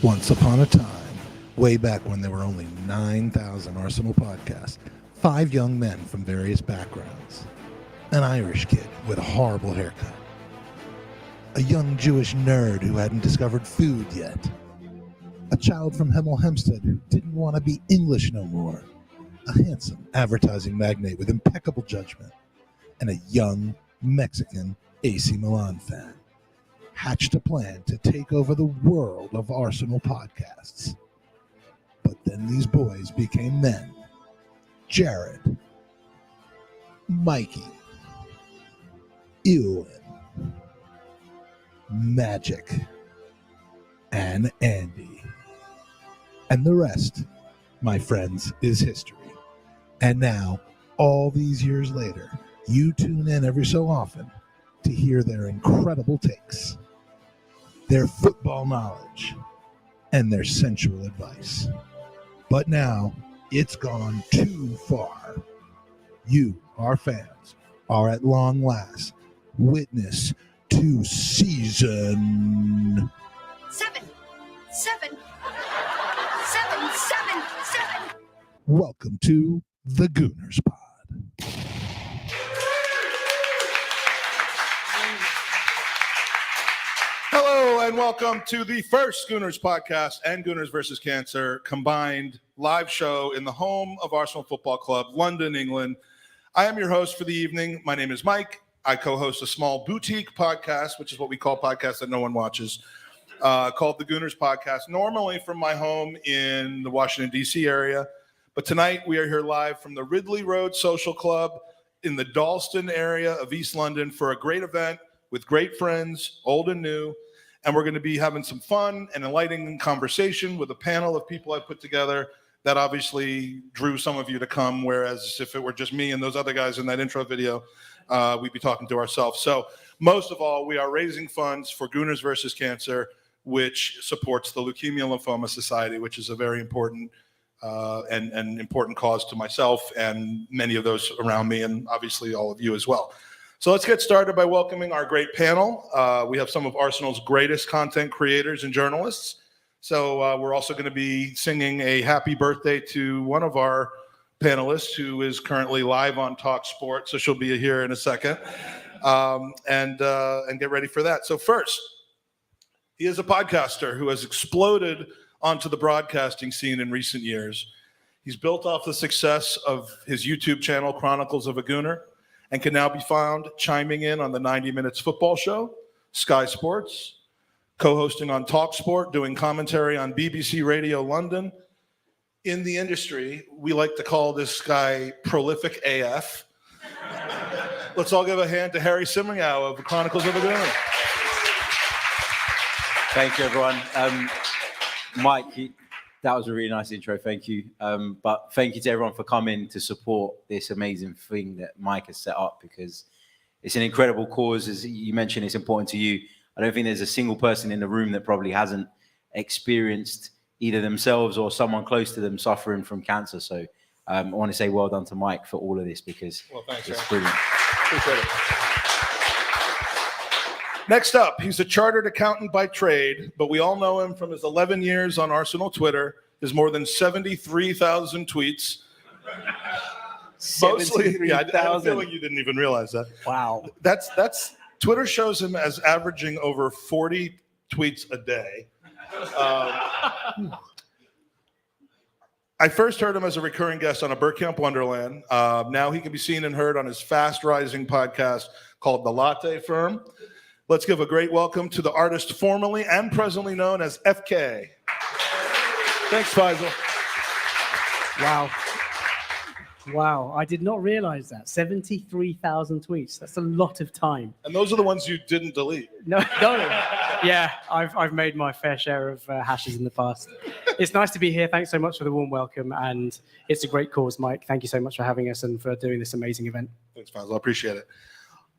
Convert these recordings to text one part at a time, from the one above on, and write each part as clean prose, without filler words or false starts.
Once upon a time, way back when there were only 9,000 Arsenal podcasts, 5 young men from various backgrounds, an Irish kid with a horrible haircut, a young Jewish nerd who hadn't discovered food yet, a child from Hemel Hempstead who didn't want to be English no more, a handsome advertising magnate with impeccable judgment, and a young Mexican AC Milan fan hatched a plan to take over the world of Arsenal podcasts. But then these boys became men. Jared, Mikey, Ewan, Magic, and Andy. And the rest, my friends, is history. And now, all these years later, you tune in every so often to hear their incredible takes, their football knowledge, and their sensual advice. But now, it's gone too far. You, our fans, are at long last witness to season 7. Welcome to the Gooners Pod. Hello and welcome to the first Gooners Podcast and Gooners vs. Cancer combined live show in the home of Arsenal Football Club, London, England. I am your host for the evening. My name is Mike. I co-host a small boutique podcast, which is what we call podcasts that no one watches, called the Gooners Podcast, normally from my home in the Washington, D.C. area. But tonight we are here live from the Ridley Road Social Club in the Dalston area of East London for a great event with great friends, old and new. And we're going to be having some fun and enlightening conversation with a panel of people I put together that obviously drew some of you to come, whereas if it were just me and those other guys in that intro video, we'd be talking to ourselves. So most of all, we are raising funds for Gooners vs. Cancer, which supports the Leukemia Lymphoma Society, which is a very important and important cause to myself and many of those around me, and obviously all of you as well. So let's get started by welcoming our great panel. We have some of Arsenal's greatest content creators and journalists. So we're also going to be singing a happy birthday to one of our panelists who is currently live on Talk Sport. So she'll be here in a second, and get ready for that. So first, he is a podcaster who has exploded onto the broadcasting scene in recent years. He's built off the success of his YouTube channel, Chronicles of a Gooner, and can now be found chiming in on the 90 Minutes Football Show, Sky Sports, co-hosting on Talk Sport, doing commentary on BBC Radio London. In the industry, we like to call this guy prolific AF. Let's all give a hand to Harry Symeou of the Chronicles of a Gooner. Thank you, everyone. Mike, that was a really nice intro. Thank you. But thank you to everyone for coming to support this amazing thing that Mike has set up, because it's an incredible cause. As you mentioned, it's important to you. I don't think there's a single person in the room that probably hasn't experienced either themselves or someone close to them suffering from cancer. So I want to say well done to Mike for all of this, because it's brilliant. Appreciate it. Next up, he's a chartered accountant by trade, but we all know him from his 11 years on Arsenal Twitter, his more than 73,000 tweets. Mostly, yeah, I feel like you didn't even realize that. Wow. That's Twitter shows him as averaging over 40 tweets a day. I first heard him as a recurring guest on a Bergkamp Wonderland. Now he can be seen and heard on his fast-rising podcast called The Latte Firm. Let's give a great welcome to the artist formerly and presently known as FK. Thanks, Faisal. Wow, I did not realize that. 73,000 tweets. That's a lot of time. And those are the ones you didn't delete. No. Yeah, I've made my fair share of hashes in the past. It's nice to be here. Thanks so much for the warm welcome. And it's a great cause, Mike. Thank you so much for having us and for doing this amazing event. Thanks, Faisal. I appreciate it.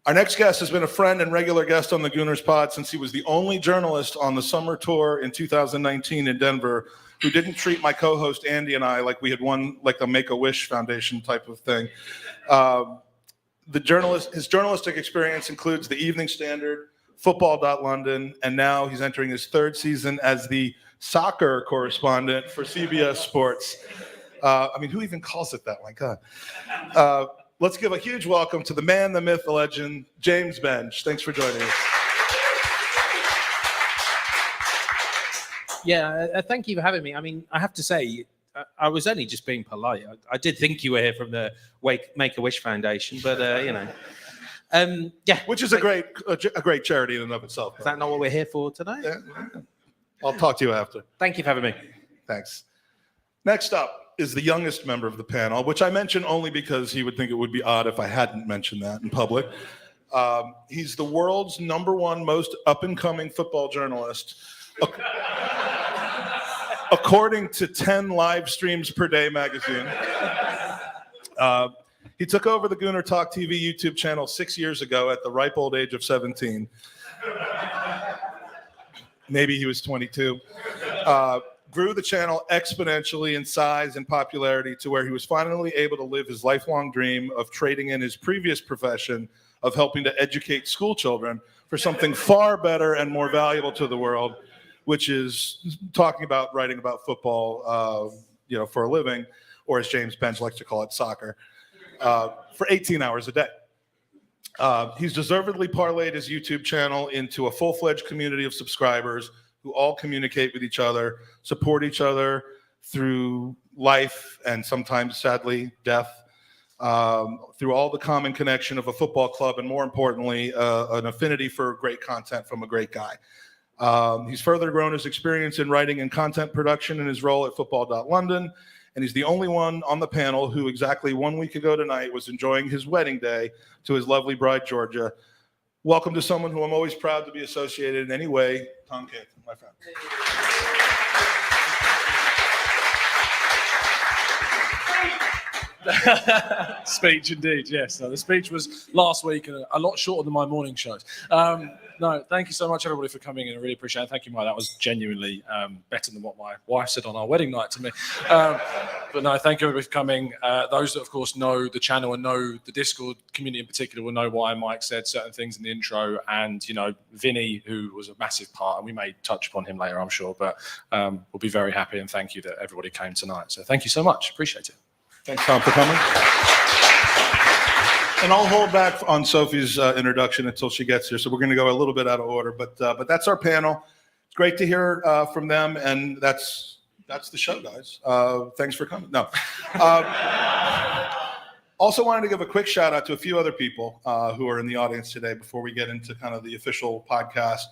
Our next guest has been a friend and regular guest on the Gooners Pod since he was the only journalist on the summer tour in 2019 in Denver who didn't treat my co-host Andy and I like we had won like the Make-A-Wish Foundation type of thing. His journalistic experience includes the Evening Standard, Football.London, and now he's entering his third season as the soccer correspondent for CBS Sports. Who even calls it that? My God. Let's give a huge welcome to the man, the myth, the legend, James Benge. Thanks for joining us. Yeah, thank you for having me. I mean, I have to say, I was only just being polite. I did think you were here from the Make-A-Wish Foundation, but yeah. Which is a great charity in and of itself. Is that not what we're here for today? Yeah. I'll talk to you after. Thank you for having me. Thanks. Next up is the youngest member of the panel, which I mention only because he would think it would be odd if I hadn't mentioned that in public. He's the world's #1 most up-and-coming football journalist, according to 10 live streams per day magazine. He took over the Gooner Talk TV YouTube channel 6 years ago at the ripe old age of 17. Maybe he was 22. Grew the channel exponentially in size and popularity to where he was finally able to live his lifelong dream of trading in his previous profession of helping to educate school children for something far better and more valuable to the world, which is writing about football, for a living, or as James Benge likes to call it, soccer, for 18 hours a day. He's deservedly parlayed his YouTube channel into a full-fledged community of subscribers who all communicate with each other, support each other through life and sometimes, sadly, death, through all the common connection of a football club and, more importantly, an affinity for great content from a great guy. He's further grown his experience in writing and content production in his role at Football.London, and he's the only one on the panel who exactly 1 week ago tonight was enjoying his wedding day to his lovely bride, Georgia. Welcome to someone who I'm always proud to be associated in any way, Tom Canton, my friend. Speech indeed, yes. No, the speech was last week and a lot shorter than my morning shows. No, thank you so much, everybody, for coming in. I really appreciate it. Thank you, Mike. That was genuinely better than what my wife said on our wedding night to me. But no, thank you, everybody, for coming. Those that, of course, know the channel and know the Discord community in particular will know why Mike said certain things in the intro. And, Vinny, who was a massive part, and we may touch upon him later, I'm sure, but we'll be very happy and thank you that everybody came tonight. So thank you so much. Appreciate it. Thanks, Tom, for coming. And I'll hold back on Sophie's introduction until she gets here. So we're going to go a little bit out of order, but that's our panel. It's great to hear from them, and that's the show, guys. Thanks for coming. No. Also wanted to give a quick shout out to a few other people who are in the audience today before we get into kind of the official podcast.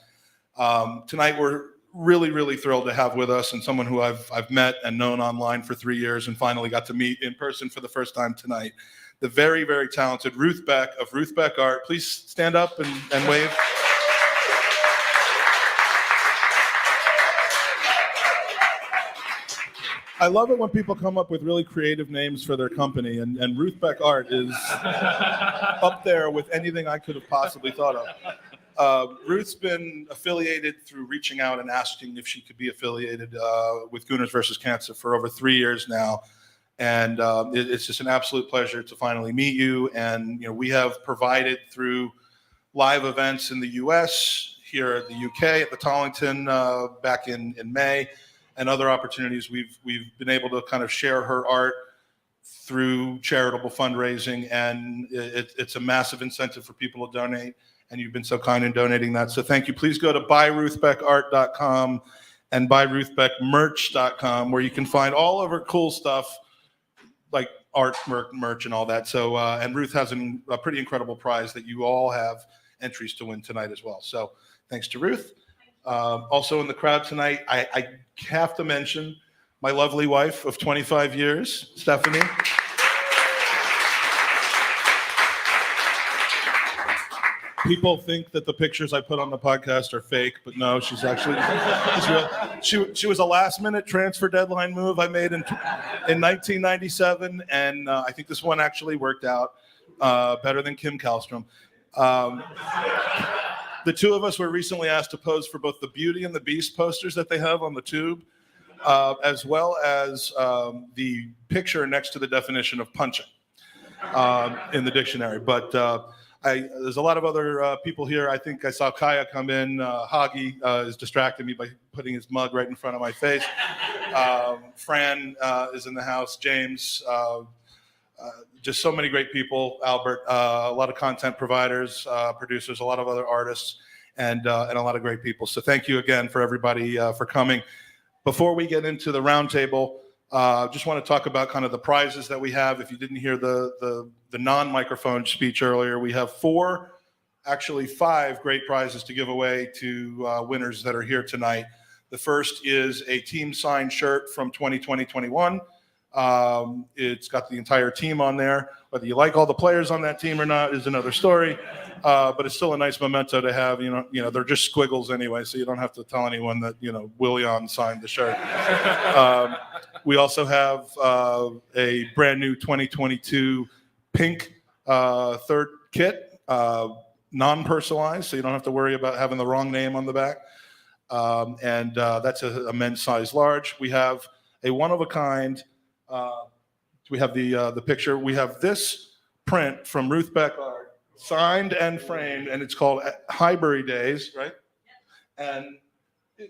Tonight we're really, really thrilled to have with us, and someone who I've met and known online for 3 years and finally got to meet in person for the first time tonight. The very, very talented Ruth Beck of Ruth Beck Art. Please stand up and wave. I love it when people come up with really creative names for their company, and Ruth Beck Art is up there with anything I could have possibly thought of. Ruth's been affiliated through reaching out and asking if she could be affiliated with Gooners versus Cancer for over 3 years now. And it's just an absolute pleasure to finally meet you. And, we have provided through live events in the US, here at the UK, at the Tollington back in May, and other opportunities. We've been able to kind of share her art through charitable fundraising. And it's a massive incentive for people to donate. And you've been so kind in donating that. So thank you. Please go to buyruthbeckart.com and buyruthbeckmerch.com, where you can find all of her cool stuff like art, merch, and all that. So, and Ruth has a pretty incredible prize that you all have entries to win tonight as well. So thanks to Ruth. Also in the crowd tonight, I have to mention my lovely wife of 25 years, Stephanie. People think that the pictures I put on the podcast are fake, but no, she's real. She was a last-minute transfer deadline move I made in 1997, and I think this one actually worked out better than Kim Kallstrom. The two of us were recently asked to pose for both the Beauty and the Beast posters that they have on the tube, as well as the picture next to the definition of punching in the dictionary. But There's a lot of other people here. I think I saw Kaya come in. Hagi is distracting me by putting his mug right in front of my face. Fran is in the house. James, just so many great people. Albert, a lot of content providers, producers, a lot of other artists, and a lot of great people. So thank you again for everybody for coming. Before we get into the roundtable, just want to talk about kind of the prizes that we have. If you didn't hear the non-microphone speech earlier, we have 5 great prizes to give away to winners that are here tonight. The first is a team signed shirt from 2020-21. It's got the entire team on there. Whether you like all the players on that team or not is another story. But it's still a nice memento to have. You know, they're just squiggles anyway, so you don't have to tell anyone that Willian signed the shirt. We also have a brand new 2022 pink third kit, non-personalized, so you don't have to worry about having the wrong name on the back. And that's a men's size large. We have a one-of-a-kind. We have the picture. We have this print from Ruth Beckard, signed and framed, and it's called Highbury Days, right? And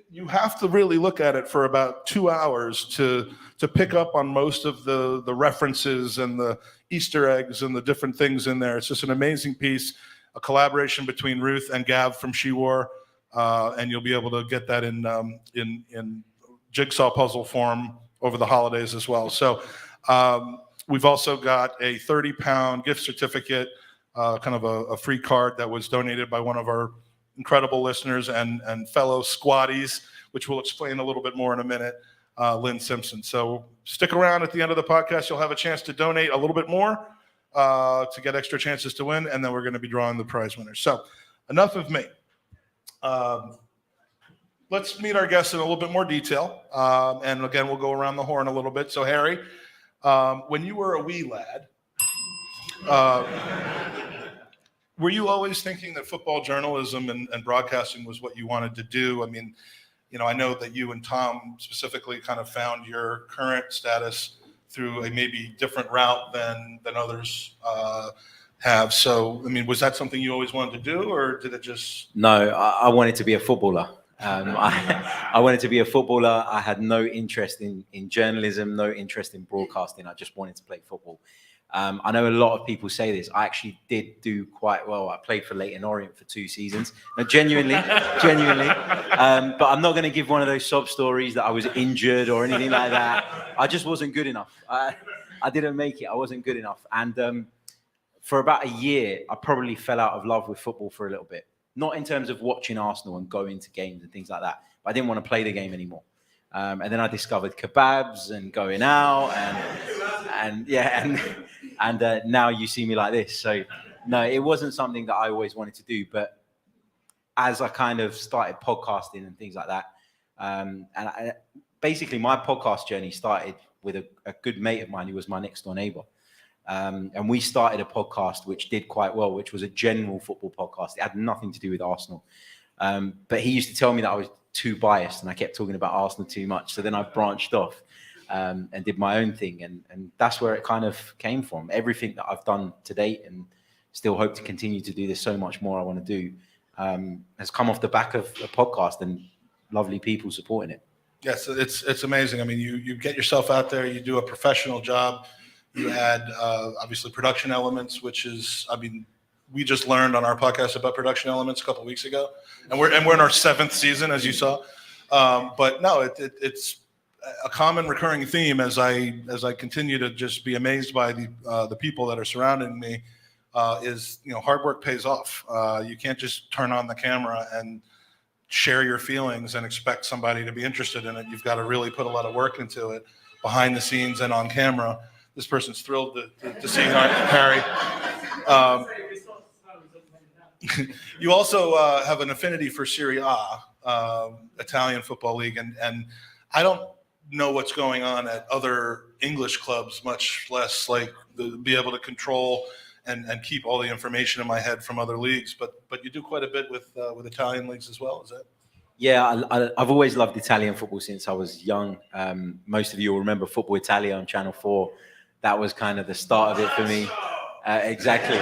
you have to really look at it for about 2 hours to pick up on most of the references and the Easter eggs and the different things in there. It's just an amazing piece, a collaboration between Ruth and Gav from She Wore, and you'll be able to get that in jigsaw puzzle form over the holidays as well. So we've also got a 30-pound gift certificate, kind of a free card that was donated by one of our incredible listeners and fellow squatties, which we'll explain a little bit more in a minute, Lynn Simpson. So stick around at the end of the podcast. You'll have a chance to donate a little bit more to get extra chances to win, and then we're going to be drawing the prize winners. So enough of me. Let's meet our guests in a little bit more detail. And again, we'll go around the horn a little bit. So Harry, when you were a wee lad, were you always thinking that football journalism and broadcasting was what you wanted to do? I mean, I know that you and Tom specifically kind of found your current status through a maybe different route than others have. So, I mean, was that something you always wanted to do, or did it just... No, I wanted to be a footballer. I wanted to be a footballer. I had no interest in journalism, no interest in broadcasting. I just wanted to play football. I know a lot of people say this. I actually did do quite well. I played for Leyton Orient for 2 seasons. No, genuinely. But I'm not going to give one of those sob stories that I was injured or anything like that. I just wasn't good enough. I didn't make it. I wasn't good enough. And for about a year, I probably fell out of love with football for a little bit. Not in terms of watching Arsenal and going to games and things like that. But I didn't want to play the game anymore. And then I discovered kebabs and going out and now you see me like this. So no, it wasn't something that I always wanted to do. But as I kind of started podcasting and things like that, basically my podcast journey started with a good mate of mine who was my next door neighbor. And we started a podcast which did quite well, which was a general football podcast. It had nothing to do with Arsenal. But he used to tell me that I was too biased and I kept talking about Arsenal too much. So then I branched off and did my own thing. And that's where it kind of came from. Everything that I've done to date and still hope to continue to do. There's so much more I want to do has come off the back of a podcast and lovely people supporting it. Yes, it's amazing. I mean, you get yourself out there, you do a professional job. You add, obviously, production elements, which is, I mean, we just learned on our podcast about production elements a couple of weeks ago, and we're in our 7th season, as you saw. But no, it's a common recurring theme as I continue to just be amazed by the people that are surrounding me. Is hard work pays off. You can't just turn on the camera and share your feelings and expect somebody to be interested in it. You've got to really put a lot of work into it, behind the scenes and on camera. This person's thrilled to see Harry. You also have an affinity for Serie A, Italian football league, and I don't know what's going on at other English clubs, much less be able to control and keep all the information in my head from other leagues. But you do quite a bit with Italian leagues as well, is that? Yeah, I've always loved Italian football since I was young. Most of you will remember Football Italia on Channel 4. That was kind of the start of it for me. Exactly.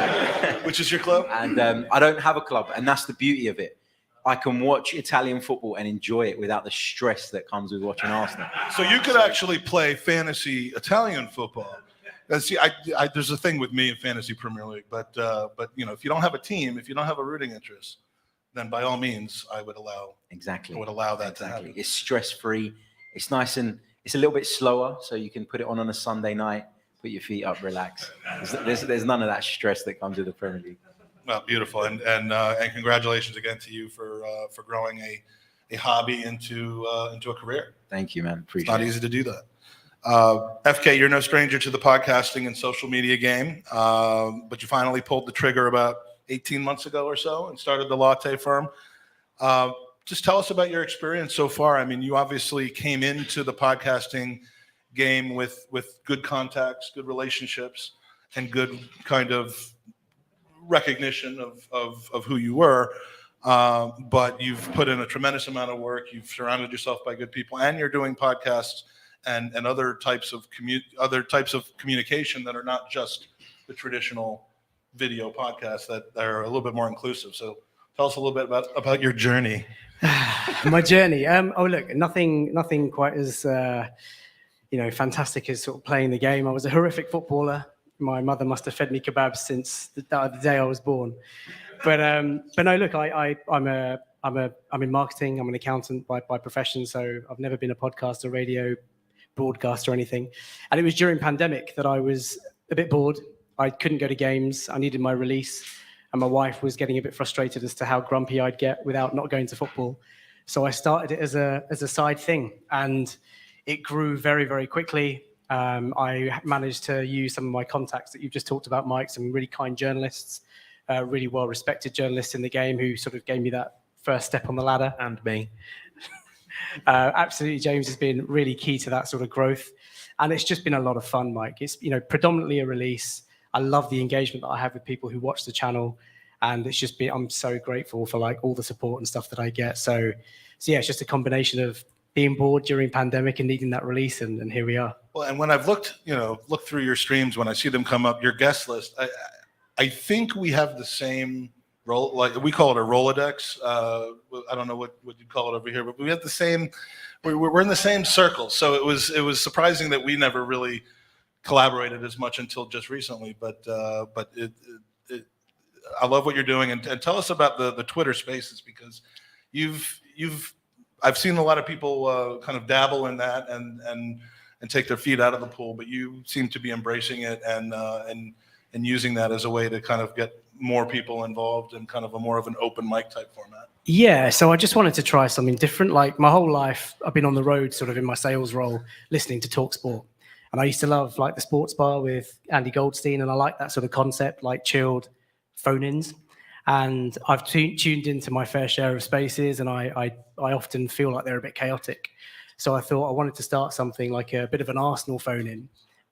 Which is your club? And I don't have a club, and that's the beauty of it. I can watch Italian football and enjoy it without the stress that comes with watching Arsenal. So you could actually play fantasy Italian football. See, there's a thing with me in fantasy Premier League, but if you don't have a team, if you don't have a rooting interest, then by all means, I would allow that to happen. It's stress-free. It's nice, and it's a little bit slower, so you can put it on a Sunday night, put your feet up, relax. There's none of that stress that comes with the Premier League. Well, beautiful, and congratulations again to you for growing a hobby into a career. Thank you, man. Appreciate it. It's not easy to do that. FK, you're no stranger to the podcasting and social media game, but you finally pulled the trigger about 18 months ago or so and started the Latte Firm. Just tell us about your experience so far. I mean, you obviously came into the podcasting game with good contacts, good relationships, and good kind of recognition of who you were. But you've put in a tremendous amount of work. You've surrounded yourself by good people, and you're doing podcasts and other types of communication that are not just the traditional video podcasts that are a little bit more inclusive. So tell us a little bit about your journey. My journey. Look, nothing quite as fantastic as sort of playing the game. I was a horrific footballer. My mother must have fed me kebabs since the day I was born. But no, look, I'm in marketing. I'm an accountant by profession, so I've never been a podcaster, radio broadcaster or anything. And it was during pandemic that I was a bit bored. I couldn't go to games. I needed my release. And my wife was getting a bit frustrated as to how grumpy I'd get without not going to football. So I started it as a side thing, and it grew very, very quickly. I managed to use some of my contacts that you've just talked about, Mike, some really kind journalists, really well-respected journalists in the game who sort of gave me that first step on the ladder. And me. Absolutely, James has been really key to that sort of growth. And it's just been a lot of fun, Mike. It's predominantly a release. I love the engagement that I have with people who watch the channel. And it's just been, I'm so grateful for like all the support and stuff that I get. So yeah, it's just a combination of being bored during pandemic and needing that release. And here we are. Well, and when I've looked through your streams, when I see them come up, your guest list, I think we have the same role, like we call it a Rolodex. I don't know what you call it over here, but we have the same, we're in the same circle. So it was surprising that we never really collaborated as much until just recently, but I love what you're doing, and tell us about the Twitter Spaces, because I've seen a lot of people kind of dabble in that and take their feet out of the pool, but you seem to be embracing it and using that as a way to kind of get more people involved in kind of a more of an open mic type format. Yeah, so I just wanted to try something different. Like my whole life, I've been on the road, sort of in my sales role, listening to Talk Sport. And I used to love like the sports bar with Andy Goldstein, and I like that sort of concept, like chilled phone-ins. And I've tuned into my fair share of spaces, and I often feel like they're a bit chaotic. So I thought I wanted to start something like a bit of an Arsenal phone-in,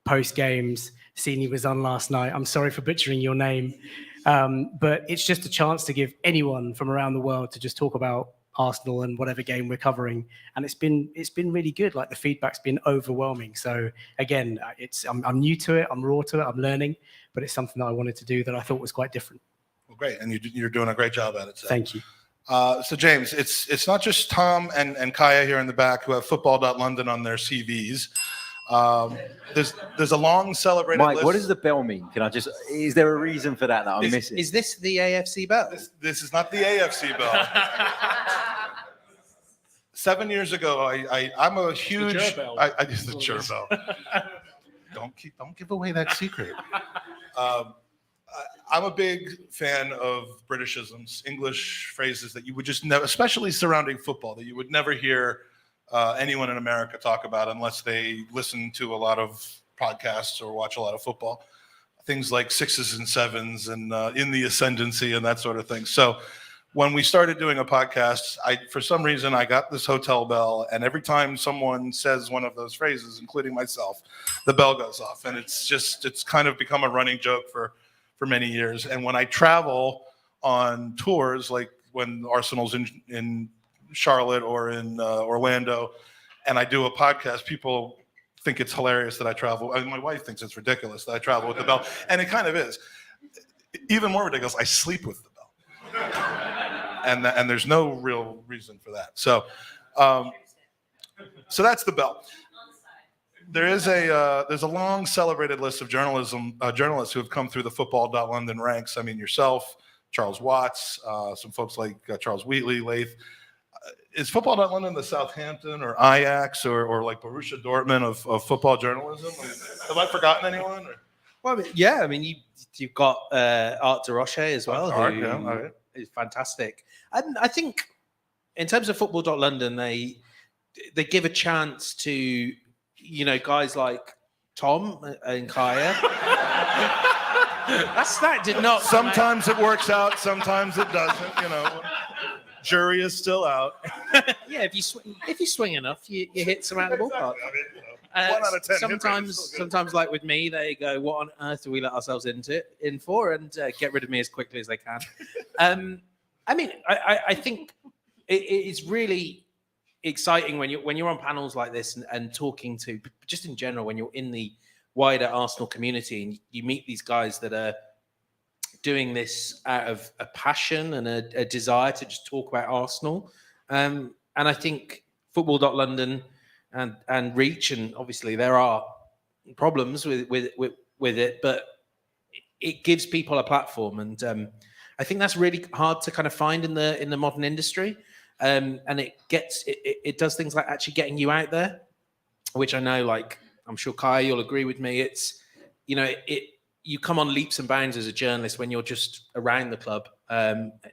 post-games. Symeou was on last night. I'm sorry for butchering your name. But it's just a chance to give anyone from around the world to just talk about Arsenal and whatever game we're covering, and it's been really good. Like the feedback's been overwhelming. So again, I'm new to it, I'm raw to it, I'm learning, but it's something that I wanted to do that I thought was quite different. Well, great, and you're doing a great job at it. So. Thank you. So James, it's not just Tom and Kaya here in the back who have Football.London on their CVs. There's a long celebrated Mike, list. what does the bell mean? Is there a reason for that I'm missing? Is this the AFC bell? This is not the AFC bell. 7 years ago, I'm a huge. I use the chur bell. Don't give away that secret. I'm a big fan of Britishisms, English phrases that you would just never, especially surrounding football, that you would never hear anyone in America talk about unless they listen to a lot of podcasts or watch a lot of football. Things like sixes and sevens and in the ascendancy and that sort of thing. So when we started doing a podcast, for some reason, I got this hotel bell, and every time someone says one of those phrases, including myself, the bell goes off. And it's kind of become a running joke for many years. And when I travel on tours, like when Arsenal's in Charlotte or in Orlando, and I do a podcast, people think it's hilarious that I travel. I mean, my wife thinks it's ridiculous that I travel with the bell, and it kind of is. Even more ridiculous, I sleep with the bell. And there's no real reason for that. So that's the bell. There's a long celebrated list of journalists who have come through the Football.London ranks. I mean, yourself, Charles Watts, some folks like Charles Wheatley, Lath. Is Football.London the Southampton or Ajax or like Borussia Dortmund of football journalism? Have I forgotten anyone? Or? Well, I mean, you've got Art de Roche as well, Art, who is fantastic. And I think in terms of Football.London, they give a chance to, guys like Tom and Kaya. That did not. Sometimes it works out, sometimes it doesn't. Jury is still out. Yeah, if you swing enough, you hit some out of the ballpark. 1 out of 10. Sometimes, like with me, they go, "What on earth do we let ourselves in for?" And get rid of me as quickly as they can. I mean, I think it's really exciting when you're on panels like this and talking to, just in general, when you're in the wider Arsenal community and you meet these guys that are doing this out of a passion and a desire to just talk about Arsenal. And I think Football.London and Reach, and obviously there are problems with it, but it gives people a platform. And I think that's really hard to kind of find in the modern industry. And it does things like actually getting you out there, which I know, like, I'm sure Kai, you'll agree with me. It's, you come on leaps and bounds as a journalist when you're just around the club.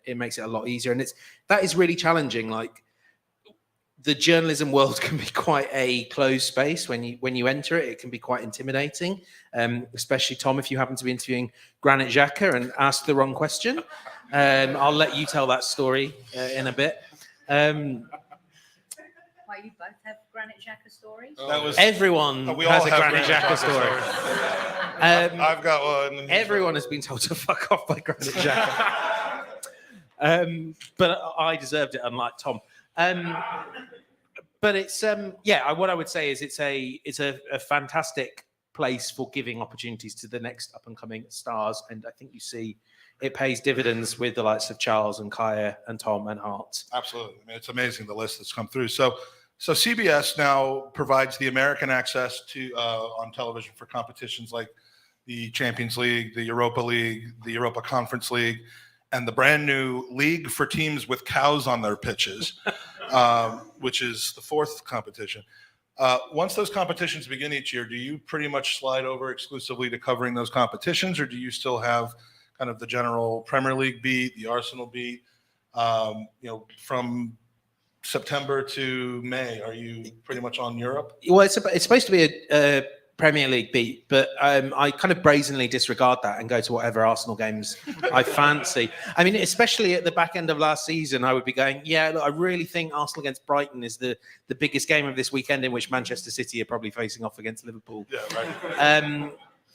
It makes it a lot easier. And that is really challenging. Like, the journalism world can be quite a closed space. When you enter it, it can be quite intimidating. Especially, Tom, if you happen to be interviewing Granit Xhaka and ask the wrong question. I'll let you tell that story in a bit. Why, you both have Granit Xhaka stories? Everyone has a Granit Xhaka story. I've got one. Everyone has been told to fuck off by Granit Xhaka. But I deserved it, unlike Tom. But it's what I would say is it's a fantastic place for giving opportunities to the next up and coming stars, and I think you see it pays dividends with the likes of Charles and Kaya and Tom and Art. Absolutely. I mean, it's amazing the list that's come through. So CBS now provides the American access to on television for competitions like the Champions League, the Europa League, the Europa Conference League, and the brand new League for teams with cows on their pitches, which is the fourth competition. Once those competitions begin each year, do you pretty much slide over exclusively to covering those competitions, or do you still have kind of the general Premier League beat, the Arsenal beat? From September to May, are you pretty much on Europe? Well, it's supposed to be a Premier League beat, but I kind of brazenly disregard that and go to whatever Arsenal games I fancy. I mean, especially at the back end of last season, I would be going, look, I really think Arsenal against Brighton is the biggest game of this weekend, in which Manchester City are probably facing off against Liverpool. Yeah, right.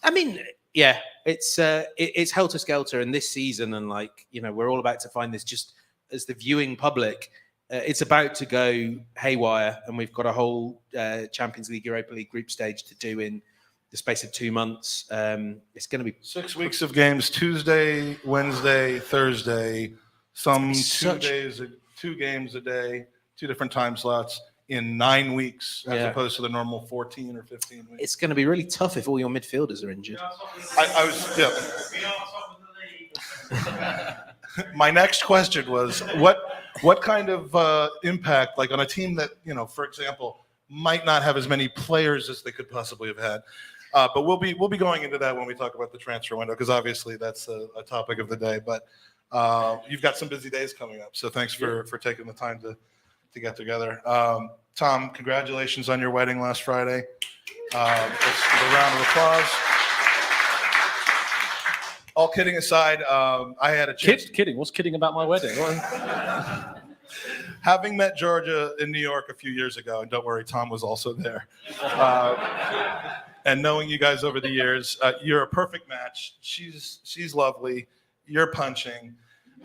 I mean, it's helter-skelter, and this season, and we're all about to find this just as the viewing public. It's about to go haywire, and we've got a whole Champions League, Europa League group stage to do in the space of 2 months. It's going to be 6 weeks of games: Tuesday, Wednesday, Thursday. Some 2 games a day, 2 different time slots in 9 weeks, as opposed to the normal 14 or 15 weeks. It's going to be really tough if all your midfielders are injured. My next question was what kind of impact, like on a team that, for example, might not have as many players as they could possibly have had. But we'll be going into that when we talk about the transfer window, because obviously that's a topic of the day. But you've got some busy days coming up, so thanks for taking the time to get together. Tom, congratulations on your wedding last Friday. Let's give a round of applause. All kidding aside, I had a chance. Kidding? What's kidding about my wedding? Having met Georgia in New York a few years ago, and don't worry, Tom was also there. And knowing you guys over the years, you're a perfect match. She's lovely. You're punching.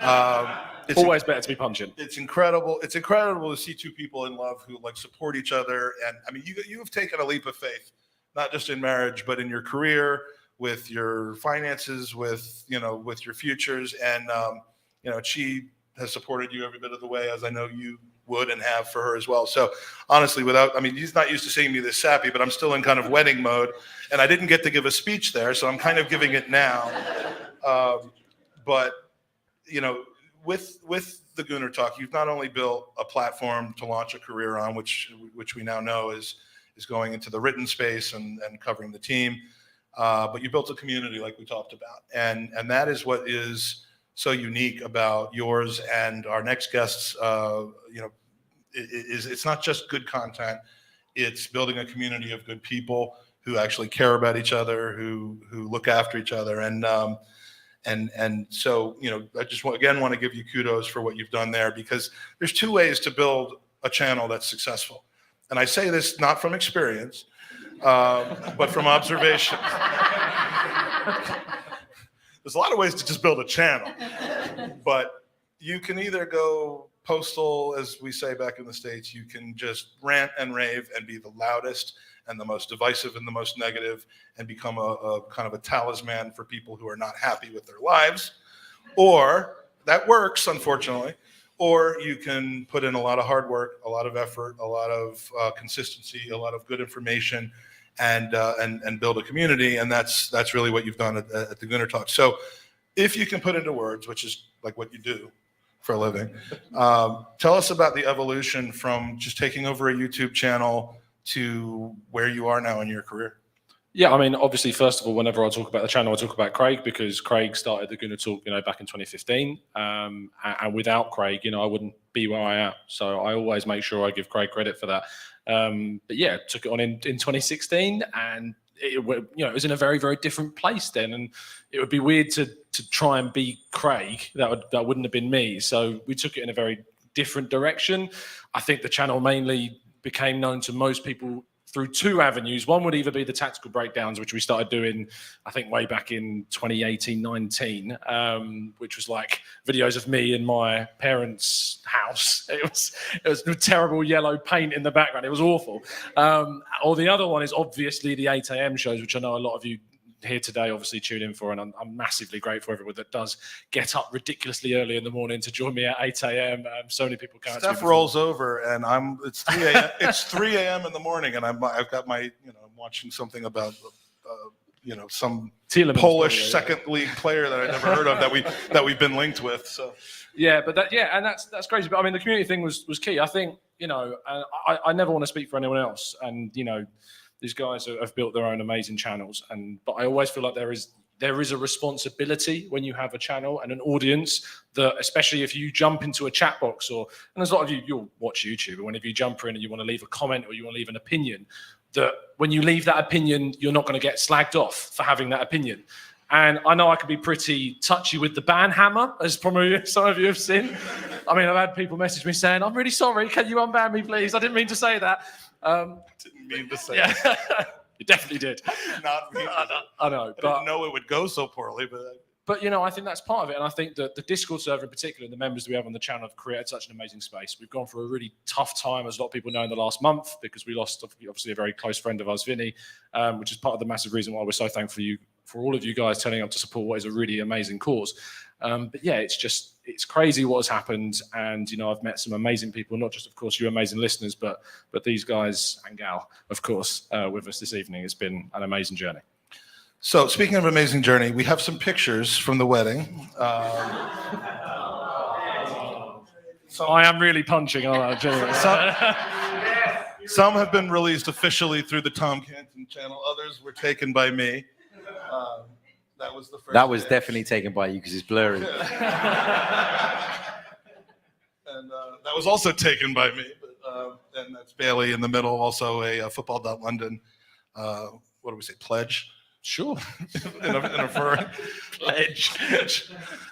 It's always better to be punching. It's incredible. It's incredible to see two people in love who support each other. And I mean, you have taken a leap of faith, not just in marriage, but in your career, with your finances, with your futures, and she has supported you every bit of the way, as I know you would and have for her as well. So honestly, he's not used to seeing me this sappy, but I'm still in kind of wedding mode, and I didn't get to give a speech there, so I'm kind of giving it now. But with the Gooner Talk, you've not only built a platform to launch a career on, which we now know is going into the written space and covering the team, but you built a community like we talked about, and that is what is so unique about yours and our next guests. It's not just good content; it's building a community of good people who actually care about each other, who look after each other, and so I just want to give you kudos for what you've done there, because there's two ways to build a channel that's successful, and I say this not from experience, but from observation. There's a lot of ways to just build a channel, but you can either go postal, as we say back in the States. You can just rant and rave and be the loudest and the most divisive and the most negative, and become a kind of a talisman for people who are not happy with their lives. Or that works, unfortunately. Or you can put in a lot of hard work, a lot of effort, a lot of consistency, a lot of good information, and build a community. And that's really what you've done at the Gooner Talk. So if you can put into words, which is like what you do for a living, tell us about the evolution from just taking over a YouTube channel to where you are now in your career. Yeah, I mean, obviously, first of all, whenever I talk about the channel, I talk about Craig, because Craig started the Gooner Talk, back in 2015. And without Craig, I wouldn't be where I am. So I always make sure I give Craig credit for that. But yeah, took it on in 2016, and it was in a very, very different place then. And it would be weird to try and be Craig. That wouldn't have been me. So we took it in a very different direction. I think the channel mainly became known to most people through two avenues. One would either be the tactical breakdowns, which we started doing, I think, way back in 2018-19, which was like videos of me in my parents' house. It was terrible yellow paint in the background. It was awful. Or the other one is obviously the 8 a.m. shows, which I know a lot of you here today obviously tune in for, and I'm massively grateful for everyone that does get up ridiculously early in the morning to join me at 8 a.m. So many people can't. Steph rolls over, and it's 3 a.m. It's 3 a.m. in the morning, and I've got my I'm watching something about some Polish second league player that I never heard of that we've been linked with. So yeah, but that's crazy. But I mean, the community thing was key. I think and I never want to speak for anyone else, and these guys have built their own amazing channels, but I always feel like there is a responsibility when you have a channel and an audience, that especially if you jump into a chat box, and there's a lot of you'll watch YouTube, and whenever you jump in and you want to leave a comment or you want to leave an opinion, that when you leave that opinion, you're not going to get slagged off for having that opinion. And I know I can be pretty touchy with the ban hammer, as probably some of you have seen. I mean, I've had people message me saying, "I'm really sorry, can you unban me, please? I didn't mean to say that." Didn't mean to say that. You definitely did. Not me. I know. I didn't know it would go so poorly, but I think that's part of it. And I think that the Discord server in particular, and the members that we have on the channel, have created such an amazing space. We've gone through a really tough time, as a lot of people know, in the last month, because we lost obviously a very close friend of ours, Vinny, which is part of the massive reason why we're so thankful for all of you guys turning up to support what is a really amazing cause. But yeah, it's crazy what has happened. And, I've met some amazing people, not just, of course, you amazing listeners, but these guys and gal, of course, with us this evening. It's been an amazing journey. So speaking of amazing journey, we have some pictures from the wedding. So I am really punching on that. Some have been released officially through the Tom Canton channel. Others were taken by me. That was the first. That was definitely taken by you because it's blurry. And that was also taken by me. And that's Bailey in the middle, also a Football.London, what do we say, pledge? Sure. in a furry Pledge.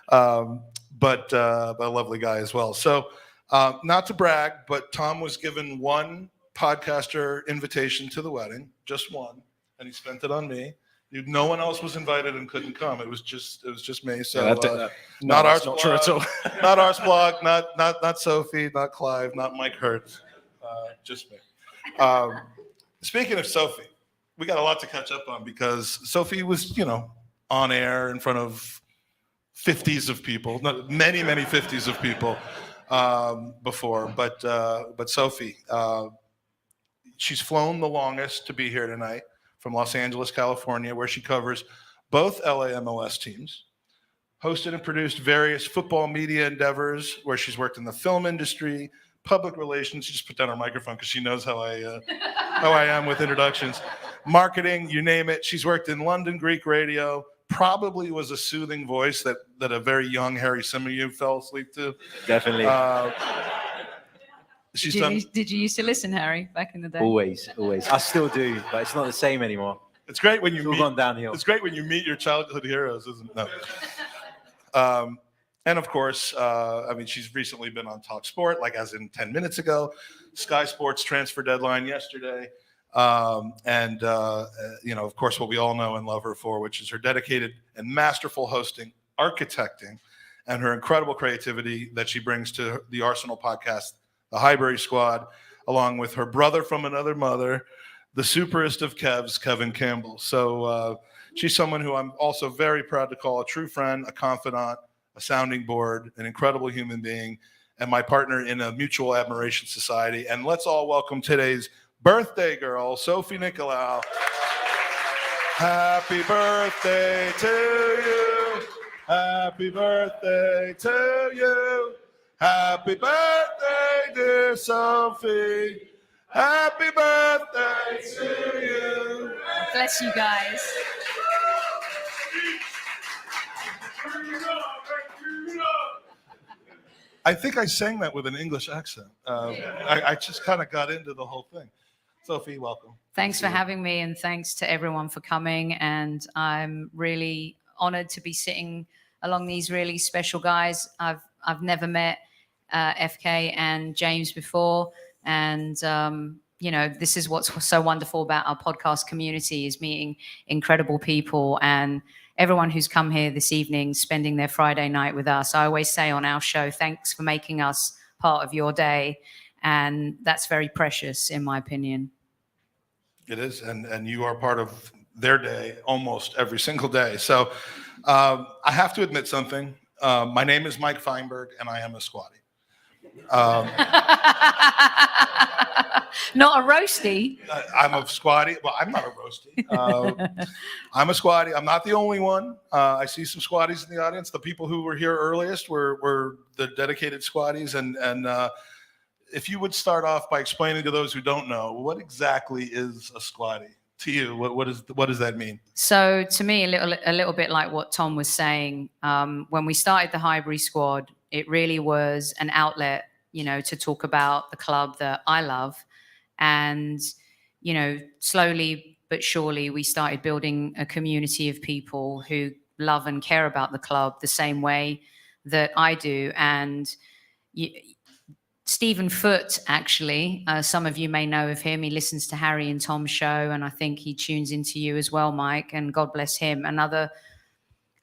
But a lovely guy as well. So not to brag, but Tom was given one podcaster invitation to the wedding, just one, and he spent it on me. No one else was invited and couldn't come. It was just me. So not our not true at all. Not our blog, not Sophie, not Clive, not Mike Hurt, just me. Speaking of Sophie, we got a lot to catch up on because Sophie was, on air in front of 50s of people, many 50s of people before. But Sophie, she's flown the longest to be here tonight from Los Angeles, California, where she covers both LA MLS teams, hosted and produced various football media endeavors where she's worked in the film industry, public relations. She just put down her microphone because she knows how I am with introductions. Marketing, you name it. She's worked in London Greek radio, probably was a soothing voice that a very young Harry Symeou fell asleep to. Definitely. Did you used to listen, Harry, back in the day? Always. I still do, but it's not the same anymore. It's great when you It's all gone downhill. It's great when you meet your childhood heroes, isn't it? No. And of course, she's recently been on Talk Sport, like as in 10 minutes ago, Sky Sports transfer deadline yesterday. And of course, what we all know and love her for, which is her dedicated and masterful hosting, architecting, and her incredible creativity that she brings to the Arsenal podcast, the Highbury squad, along with her brother from another mother, the superest of Kevs, Kevin Campbell. So she's someone who I'm also very proud to call a true friend, a confidant, a sounding board, an incredible human being, and my partner in a mutual admiration society. And let's all welcome today's birthday girl, Sophie Nicolaou. Happy birthday to you. Happy birthday to you. Happy birthday, dear Sophie. Happy birthday to you. Bless you guys. I think I sang that with an English accent. I just kind of got into the whole thing. Sophie, welcome. Thanks for having me, and thanks to everyone for coming. And I'm really honored to be sitting along these really special guys. I've never met FK and James before, and this is what's so wonderful about our podcast community, is meeting incredible people, and everyone who's come here this evening, spending their Friday night with us. I always say on our show, thanks for making us part of your day, and that's very precious in my opinion. It is, and you are part of their day almost every single day. So I have to admit something. My name is Mike Feinberg, and I am a squatty. Not a roasty. I'm a squatty. Well, I'm not a roasty. I'm a squatty. I'm not the only one. I see some squatties in the audience. The people who were here earliest were the dedicated squatties. And if you would start off by explaining to those who don't know, what exactly is a squatty to you? What does that mean? So to me, a little bit like what Tom was saying. When we started the Highbury squad, it really was an outlet, to talk about the club that I love. And, slowly but surely we started building a community of people who love and care about the club the same way that I do. And Stephen Foote, actually, some of you may know of him. He listens to Harry and Tom's show, and I think he tunes into you as well, Mike, and God bless him. Another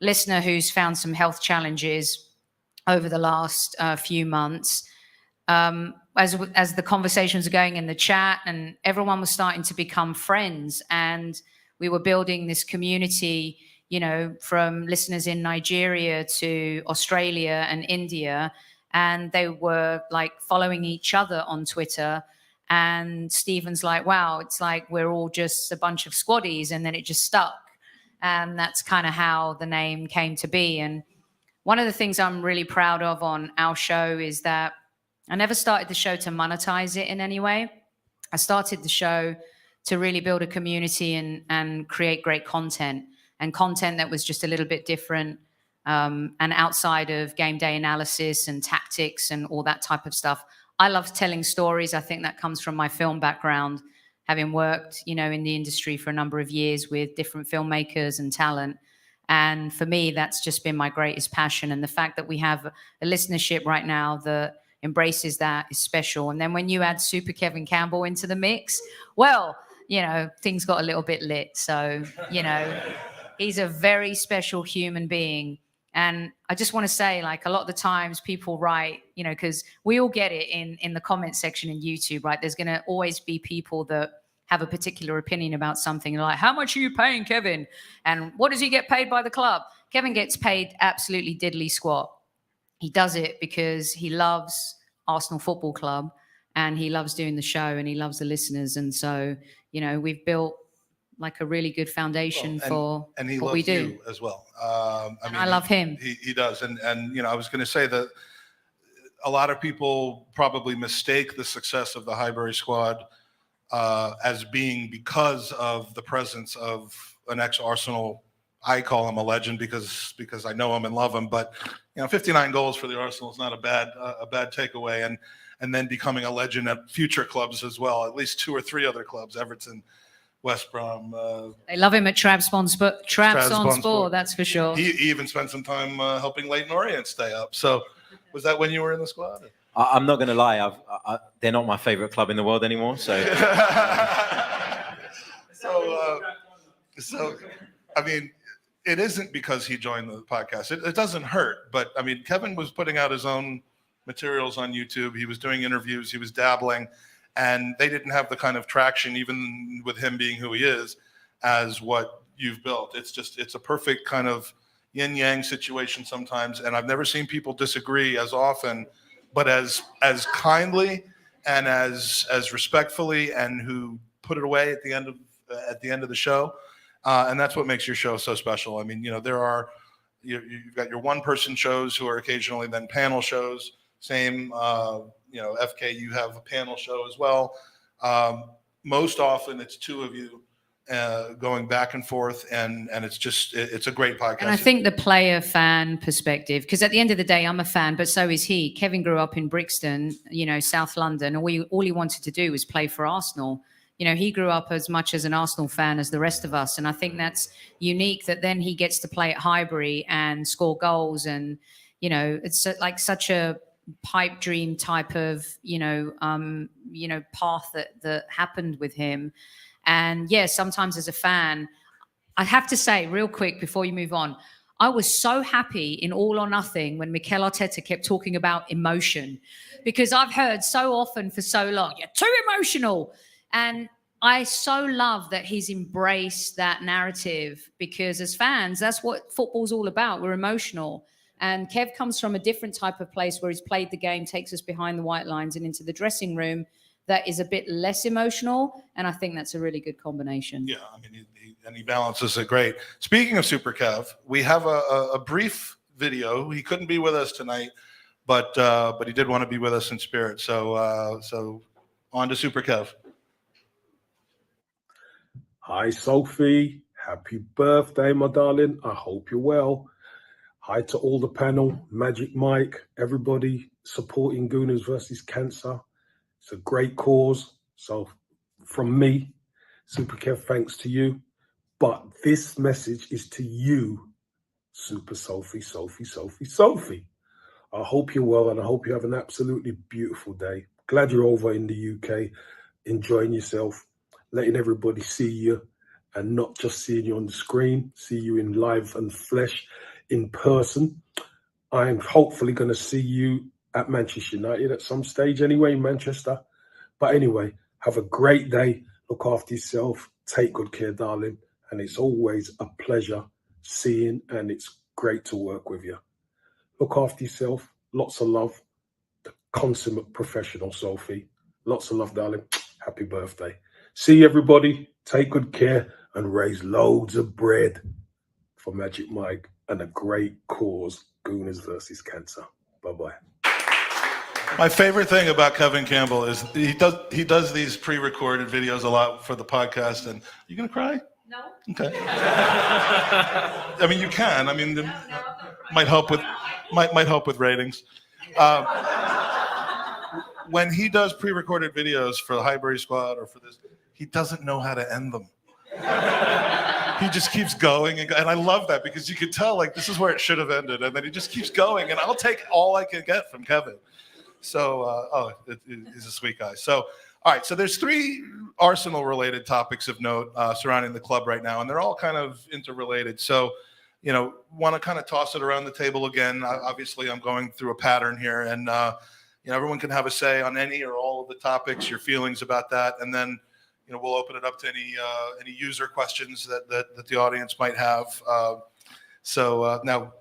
listener who's found some health challenges over the last few months. As the conversations are going in the chat, and everyone was starting to become friends, and we were building this community, from listeners in Nigeria to Australia and India, and they were like following each other on Twitter. And Stephen's like, wow, it's like we're all just a bunch of squaddies, and then it just stuck. And that's kind of how the name came to be. And one of the things I'm really proud of on our show is that I never started the show to monetize it in any way. I started the show to really build a community and create great content, and content that was just a little bit different and outside of game day analysis and tactics and all that type of stuff. I love telling stories. I think that comes from my film background, having worked, in the industry for a number of years with different filmmakers and talent. And for me, that's just been my greatest passion. And the fact that we have a listenership right now that embraces that is special. And then when you add Super Kevin Campbell into the mix, well, things got a little bit lit. So, he's a very special human being. And I just want to say, like, a lot of the times people write, because we all get it in the comment section in YouTube, right? There's going to always be people that have a particular opinion about something. Like, how much are you paying Kevin? And what does he get paid by the club? Kevin gets paid absolutely diddly squat. He does it because he loves Arsenal Football Club and he loves doing the show and he loves the listeners. And so, we've built like a really good foundation for and he what loves we do you as well. I love him. He does. And I was going to say that a lot of people probably mistake the success of the Highbury squad as being because of the presence of an ex-Arsenal. I call him a legend because I know him and love him. But 59 goals for the Arsenal is not a bad takeaway. And then becoming a legend at future clubs as well, at least 2 or 3 other clubs, Everton, West Brom. They love him at Trabzonspor, that's for sure. He even spent some time helping Leyton Orient stay up. So was that when you were in the squad? I'm not going to lie. They're not my favorite club in the world anymore. So, so I mean, it isn't because he joined the podcast. It doesn't hurt. But I mean, Kevin was putting out his own materials on YouTube. He was doing interviews. He was dabbling. And they didn't have the kind of traction, even with him being who he is, as what you've built. It's a perfect kind of yin-yang situation sometimes. And I've never seen people disagree as often, but as kindly and as respectfully, and who put it away at the end of the show. And that's what makes your show so special. I mean, you've got your one-person shows who are occasionally then panel shows. Same, FK, you have a panel show as well. Most often it's 2 of you going back and forth, and it's a great podcast. And I think the player fan perspective, because at the end of the day, I'm a fan, but so is he. Kevin grew up in Brixton, South London, and all he wanted to do was play for Arsenal. He grew up as much as an Arsenal fan as the rest of us. And I think that's unique that then he gets to play at Highbury and score goals. And, it's like such a pipe dream type of, path that happened with him. And sometimes as a fan, I have to say real quick before you move on, I was so happy in All or Nothing when Mikel Arteta kept talking about emotion, because I've heard so often for so long, you're too emotional. And I so love that he's embraced that narrative, because as fans, that's what football's all about. We're emotional. And Kev comes from a different type of place where he's played the game, takes us behind the white lines and into the dressing room that is a bit less emotional. And I think that's a really good combination. Yeah, I mean, he balances it great. Speaking of Super Kev, we have a brief video. He couldn't be with us tonight, but he did want to be with us in spirit. So on to Super Kev. Hi, Sophie. Happy birthday, my darling. I hope you're well. Hi to all the panel, Magic Mike, everybody supporting Gooners versus Cancer. It's a great cause. So from me, Super Kev, thanks to you. But this message is to you, Super Sophie. I hope you're well and I hope you have an absolutely beautiful day. Glad you're over in the UK, enjoying yourself, letting everybody see you and not just seeing you on the screen, see you in live and flesh. In person. I'm hopefully going to see you at Manchester United at some stage anyway, in Manchester. But anyway, have a great day. Look after yourself. Take good care, darling. And it's always a pleasure seeing, and it's great to work with you. Look after yourself. Lots of love. The consummate professional, Sophie. Lots of love, darling. Happy birthday. See you, everybody. Take good care and raise loads of bread for Magic Mike and a great cause, Gooners versus Cancer. Bye-bye. My favorite thing about Kevin Campbell is he does these pre-recorded videos a lot for the podcast. And you gonna cry? No. Okay. I mean, you can. I mean, might help with ratings. When he does pre-recorded videos for the Highbury squad or for this, he doesn't know how to end them. He just keeps going, and I love that, because you could tell, like, this is where it should have ended, and then he just keeps going, and I'll take all I can get from Kevin. So, he's a sweet guy. So, all right, so there's 3 Arsenal-related topics of note surrounding the club right now, and they're all kind of interrelated. So, want to kind of toss it around the table again. Obviously, I'm going through a pattern here, and everyone can have a say on any or all of the topics, your feelings about that, and then we'll open it up to any user questions that the audience might have. So now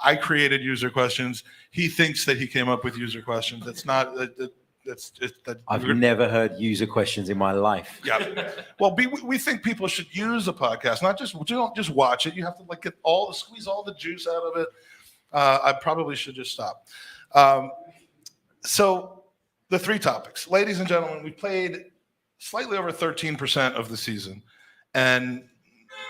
I created user questions. He thinks that he came up with user questions. That's not. I've never heard user questions in my life. Yeah. Well, we think people should use a podcast, don't just watch it. You have to squeeze all the juice out of it. I probably should just stop. So the three topics, ladies and gentlemen, we played slightly over 13% of the season. And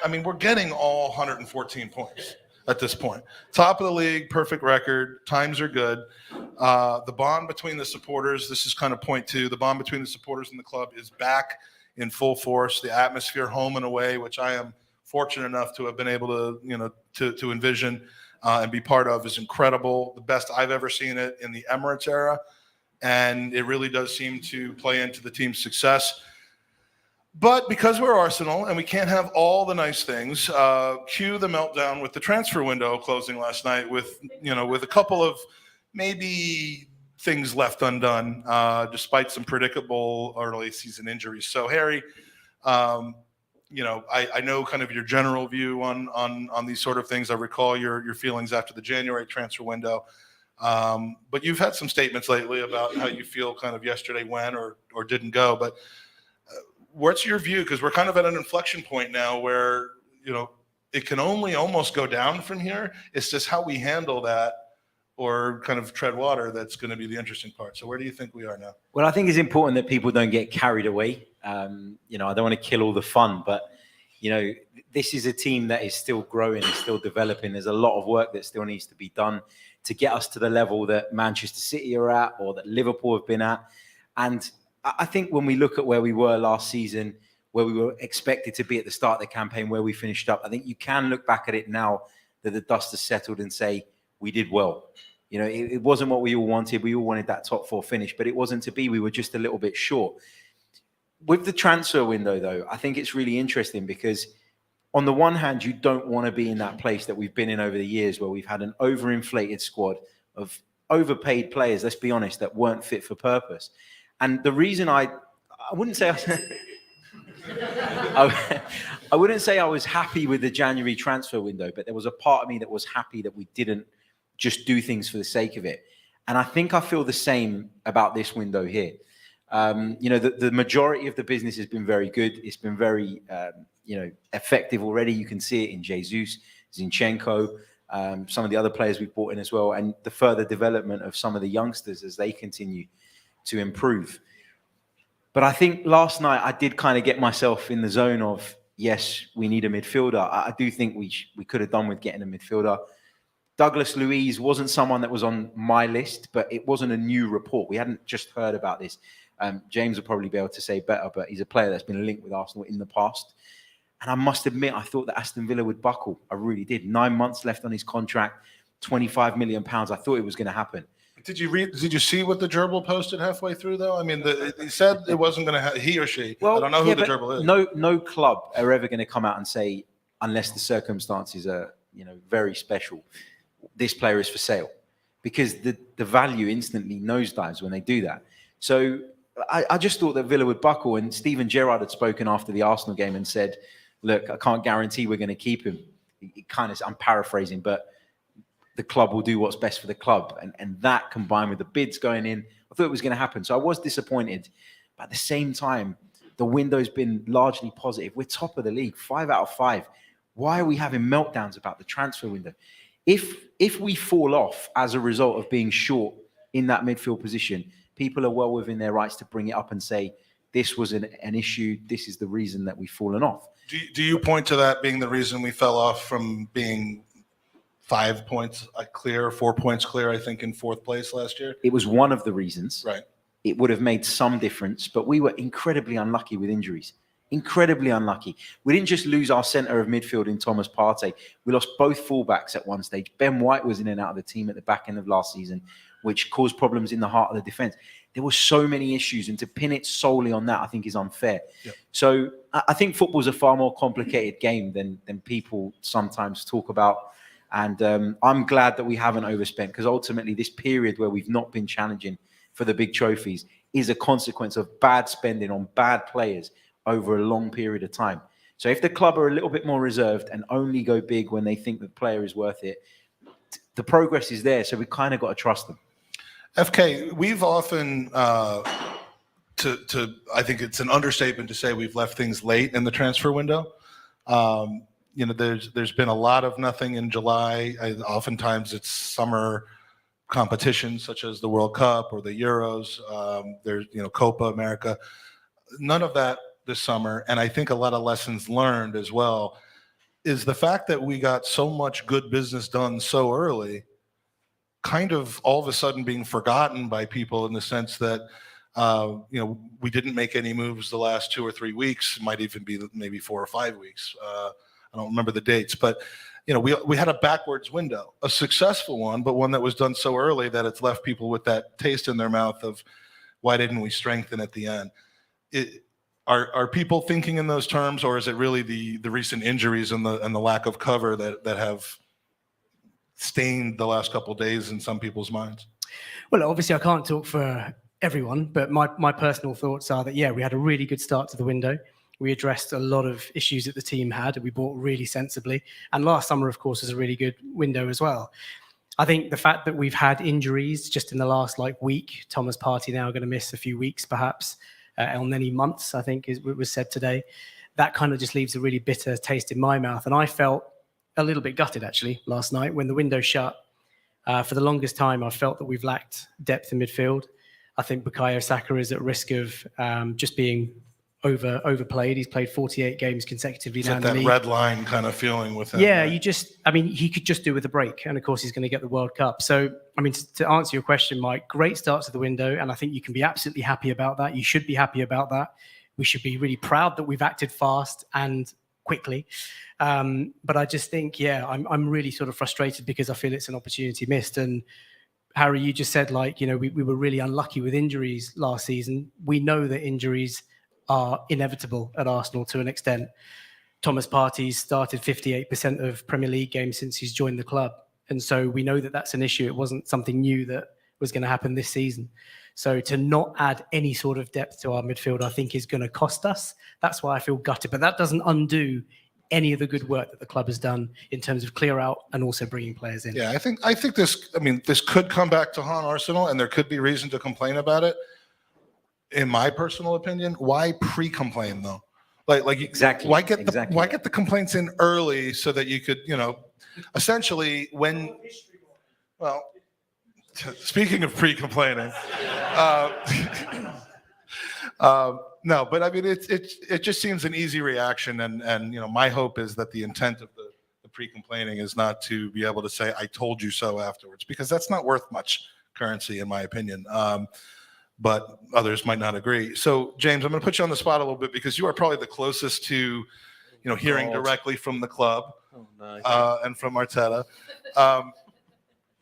I mean, we're getting all 114 points at this point. Top of the league, perfect record, times are good. The bond between the supporters, this is kind of point two, the bond between the supporters and the club is back in full force. The atmosphere home and away, which I am fortunate enough to have been able to envision and be part of, is incredible. The best I've ever seen it in the Emirates era. And it really does seem to play into the team's success. But because we're Arsenal and we can't have all the nice things, cue the meltdown with the transfer window closing last night with a couple of maybe things left undone, despite some predictable early season injuries. So Harry, I know kind of your general view on these sort of things. I recall your feelings after the January transfer window. But you've had some statements lately about how you feel kind of yesterday went or didn't go. But what's your view? Because we're kind of at an inflection point now where, it can only almost go down from here. It's just how we handle that or kind of tread water that's going to be the interesting part. So where do you think we are now? Well, I think it's important that people don't get carried away. I don't want to kill all the fun, but, this is a team that is still growing, is still developing. There's a lot of work that still needs to be done to get us to the level that Manchester City are at or that Liverpool have been at. And I think when we look at where we were last season, where we were expected to be at the start of the campaign, where we finished up, I think you can look back at it now that the dust has settled and say, we did well. It wasn't what we all wanted. We all wanted that top four finish, but it wasn't to be. We were just a little bit short. With the transfer window, though, I think it's really interesting because on the one hand, you don't want to be in that place that we've been in over the years where we've had an overinflated squad of overpaid players, let's be honest, that weren't fit for purpose. And the reason I wouldn't say I wouldn't say I was happy with the January transfer window, but there was a part of me that was happy that we didn't just do things for the sake of it. And I think I feel the same about this window here. The majority of the business has been very good. It's been very, effective already. You can see it in Jesus, Zinchenko, some of the other players we've brought in as well, and the further development of some of the youngsters as they continue to improve. But I think last night I did kind of get myself in the zone of, yes, we need a midfielder. I do think we could have done with getting a midfielder. Douglas Luiz wasn't someone that was on my list, but it wasn't a new report. We hadn't just heard about this. James will probably be able to say better, but he's a player that's been linked with Arsenal in the past. And I must admit, I thought that Aston Villa would buckle. I really did. 9 months left on his contract, £25 million. I thought it was going to happen. Did you see what the gerbil posted halfway through, though? I mean, he said it wasn't going to he or she. Well, I don't know who the gerbil is. No club are ever going to come out and say, unless the circumstances are, very special, this player is for sale. Because the value instantly nosedives when they do that. So I just thought that Villa would buckle. And Steven Gerrard had spoken after the Arsenal game and said, look, I can't guarantee we're going to keep him. I'm paraphrasing, but the club will do what's best for the club. And that combined with the bids going in, I thought it was going to happen. So I was disappointed. But at the same time, the window's been largely positive. We're top of the league, 5 out of 5. Why are we having meltdowns about the transfer window? If we fall off as a result of being short in that midfield position, people are well within their rights to bring it up and say, this was an issue. This is the reason that we've fallen off. Do you point to that being the reason we fell off from being 5 points clear, 4 points clear, I think, in fourth place last year? It was one of the reasons. Right. It would have made some difference, but we were incredibly unlucky with injuries. Incredibly unlucky. We didn't just lose our centre of midfield in Thomas Partey. We lost both fullbacks at one stage. Ben White was in and out of the team at the back end of last season, which caused problems in the heart of the defence. There were so many issues, and to pin it solely on that, I think, is unfair. Yep. So I think football's a far more complicated game than people sometimes talk about. And I'm glad that we haven't overspent, because ultimately this period where we've not been challenging for the big trophies is a consequence of bad spending on bad players over a long period of time. So if the club are a little bit more reserved and only go big when they think the player is worth it, the progress is there. So we kind of got to trust them. FK, we've often, I think it's an understatement to say we've left things late in the transfer window. There's been a lot of nothing in July. Oftentimes it's summer competitions such as the World Cup or the Euros. There's, Copa America. None of that this summer. And I think a lot of lessons learned as well is the fact that we got so much good business done so early, kind of all of a sudden being forgotten by people in the sense that, we didn't make any moves the last 2 or 3 weeks, might even be maybe 4 or 5 weeks. I don't remember the dates, but we had a backwards window, a successful one, but one that was done so early that it's left people with that taste in their mouth of why didn't we strengthen at the end? Are people thinking in those terms, or is it really the recent injuries and the lack of cover that have stained the last couple of days in some people's minds? Well, obviously I can't talk for everyone, but my personal thoughts are that, we had a really good start to the window. We addressed a lot of issues that the team had, and we bought really sensibly. And last summer, of course, was a really good window as well. I think the fact that we've had injuries just in the last week, Thomas Partey now going to miss a few weeks, perhaps, Elneny months, I think was said today. That kind of just leaves a really bitter taste in my mouth. And I felt a little bit gutted, actually, last night when the window shut. For the longest time, I felt that we've lacked depth in midfield. I think Bukayo Saka is at risk of just being overplayed. He's played 48 games consecutively now in the league. Red line kind of feeling with him. Yeah, right? He could just do with a break. And of course, he's going to get the World Cup. So, to answer your question, Mike, great start to the window. And I think you can be absolutely happy about that. You should be happy about that. We should be really proud that we've acted fast and quickly. But I just think, I'm really sort of frustrated because I feel it's an opportunity missed. And Harry, you just said we were really unlucky with injuries last season. We know that injuries are inevitable at Arsenal to an extent. Thomas Partey's started 58% of Premier League games since he's joined the club. And so we know that that's an issue. It wasn't something new that was going to happen this season. So to not add any sort of depth to our midfield, I think is going to cost us. That's why I feel gutted. But that doesn't undo any of the good work that the club has done in terms of clear out and also bringing players in. Yeah, I think this could come back to haunt Arsenal, and there could be reason to complain about it. In my personal opinion, why pre-complain though? Exactly. Why get the complaints in early so that you could, essentially when. Well, speaking of pre-complaining, no, but it just seems an easy reaction, and my hope is that the intent of the pre-complaining is not to be able to say I told you so afterwards, because that's not worth much currency in my opinion. But others might not agree. So, James, I'm going to put you on the spot a little bit because you are probably the closest to, hearing directly from the club and from Arteta.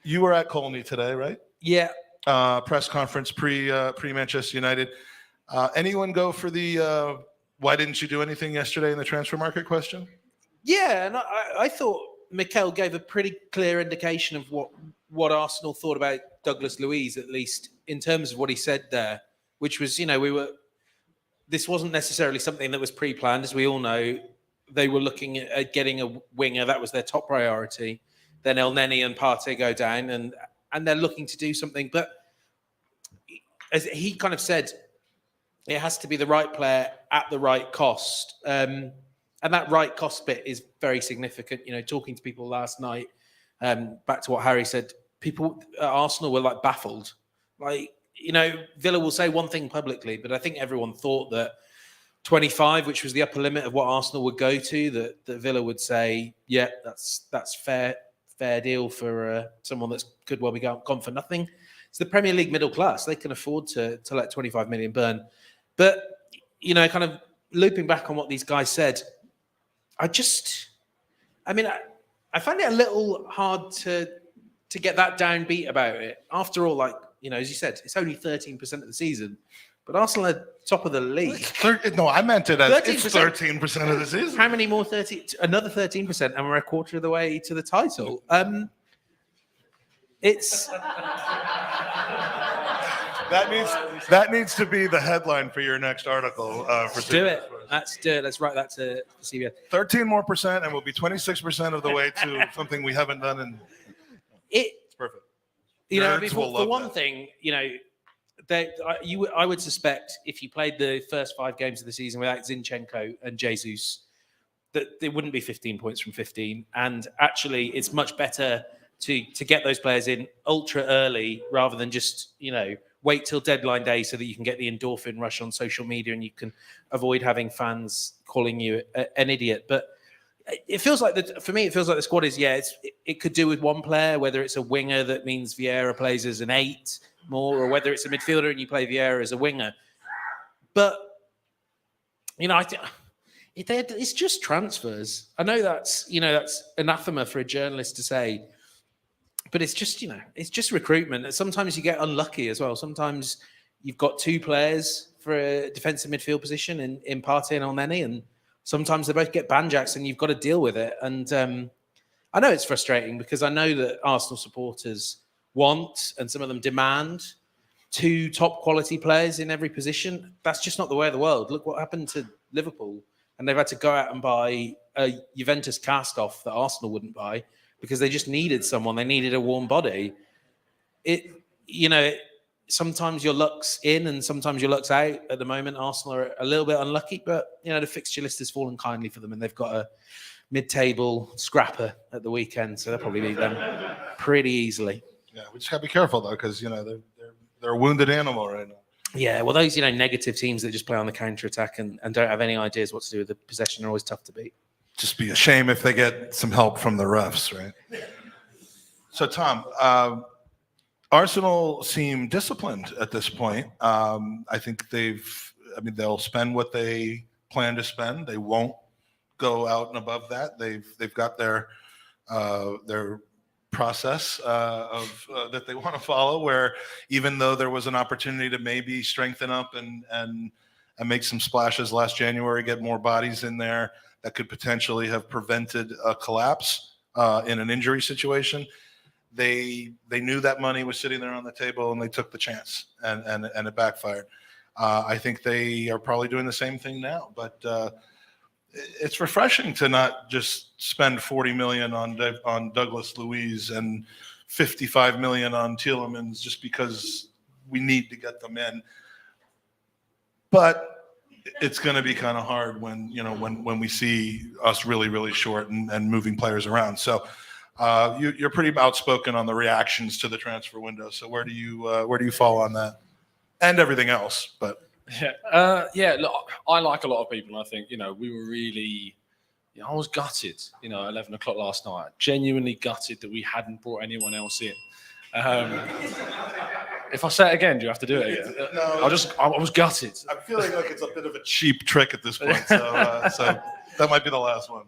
You were at Colney today, right? Yeah. Press conference pre Manchester United. Anyone go for the why didn't you do anything yesterday in the transfer market question? Yeah, and I thought Mikel gave a pretty clear indication of what Arsenal thought about Douglas Luiz, at least in terms of what he said there, which was, this wasn't necessarily something that was pre-planned. As we all know, they were looking at getting a winger. That was their top priority. Then Elneny and Partey go down, and they're looking to do something. But as he kind of said, it has to be the right player at the right cost. And that right cost bit is very significant. Talking to people last night, back to what Harry said, people at Arsenal were baffled. Villa will say one thing publicly, but I think everyone thought that 25, which was the upper limit of what Arsenal would go to, that Villa would say, yeah, that's fair deal for someone that could well be gone for nothing. It's the Premier League middle class. They can afford to let 25 million burn. But, kind of looping back on what these guys said, I find it a little hard to get that downbeat about it. After all, as you said, it's only 13% of the season, but Arsenal are top of the league. No, I meant it as it's 13% of the season. How many more? Another 13%, and we're a quarter of the way to the title. It's That needs to be the headline for your next article. Let's do it. Let's do it. Let's write that to CBS. 13% more, and we'll be 26% of the way to something we haven't done in. It's perfect. For one thing, I would suspect if you played the first 5 games of the season without Zinchenko and Jesus, that it wouldn't be 15 points from 15. And actually, it's much better to get those players in ultra early rather than just wait till deadline day so that you can get the endorphin rush on social media and you can avoid having fans calling you an idiot. But it feels like for me, it feels like the squad is it could do with one player, whether it's a winger that means Vieira plays as an 8 more, or whether it's a midfielder and you play Vieira as a winger. But it's just transfers. I know that's anathema for a journalist to say, but it's just recruitment. And sometimes you get unlucky as well. Sometimes you've got 2 players for a defensive midfield position in Partey and Elneny, and sometimes they both get banjacks and you've got to deal with it. And I know it's frustrating because I know that Arsenal supporters want, and some of them demand, 2 top quality players in every position. That's just not the way of the world. Look what happened to Liverpool, and they've had to go out and buy a Juventus cast-off that Arsenal wouldn't buy because they just needed someone. They needed a warm body. Sometimes your luck's in and sometimes your luck's out. At the moment, Arsenal are a little bit unlucky, but the fixture list has fallen kindly for them, and they've got a mid-table scrapper at the weekend, so they'll probably beat them pretty easily. Yeah, we just got to be careful though, because they're a wounded animal right now. Yeah, well, those negative teams that just play on the counter attack and don't have any ideas what to do with the possession are always tough to beat. Just be a shame if they get some help from the refs, right? So, Tom, Arsenal seem disciplined at this point. I think they'll spend what they plan to spend. They won't go out and above that. They've got their process that they want to follow, where even though there was an opportunity to maybe strengthen up and make some splashes last January, get more bodies in there that could potentially have prevented a collapse in an injury situation, they knew that money was sitting there on the table and they took the chance and it backfired. I think they are probably doing the same thing now, but it's refreshing to not just spend 40 million on Douglas Luiz and 55 million on Tielemans just because we need to get them in. But it's going to be kind of hard when we see us really, really short and moving players around. So you're pretty outspoken on the reactions to the transfer window. So where do you fall on that and everything else? But look, I like a lot of people. I think, we were really, I was gutted, 11 o'clock last night, genuinely gutted that we hadn't brought anyone else in. If I say it again, do you have to do it again? No, I was gutted. I'm feeling like it's a bit of a cheap trick at this point. So that might be the last one.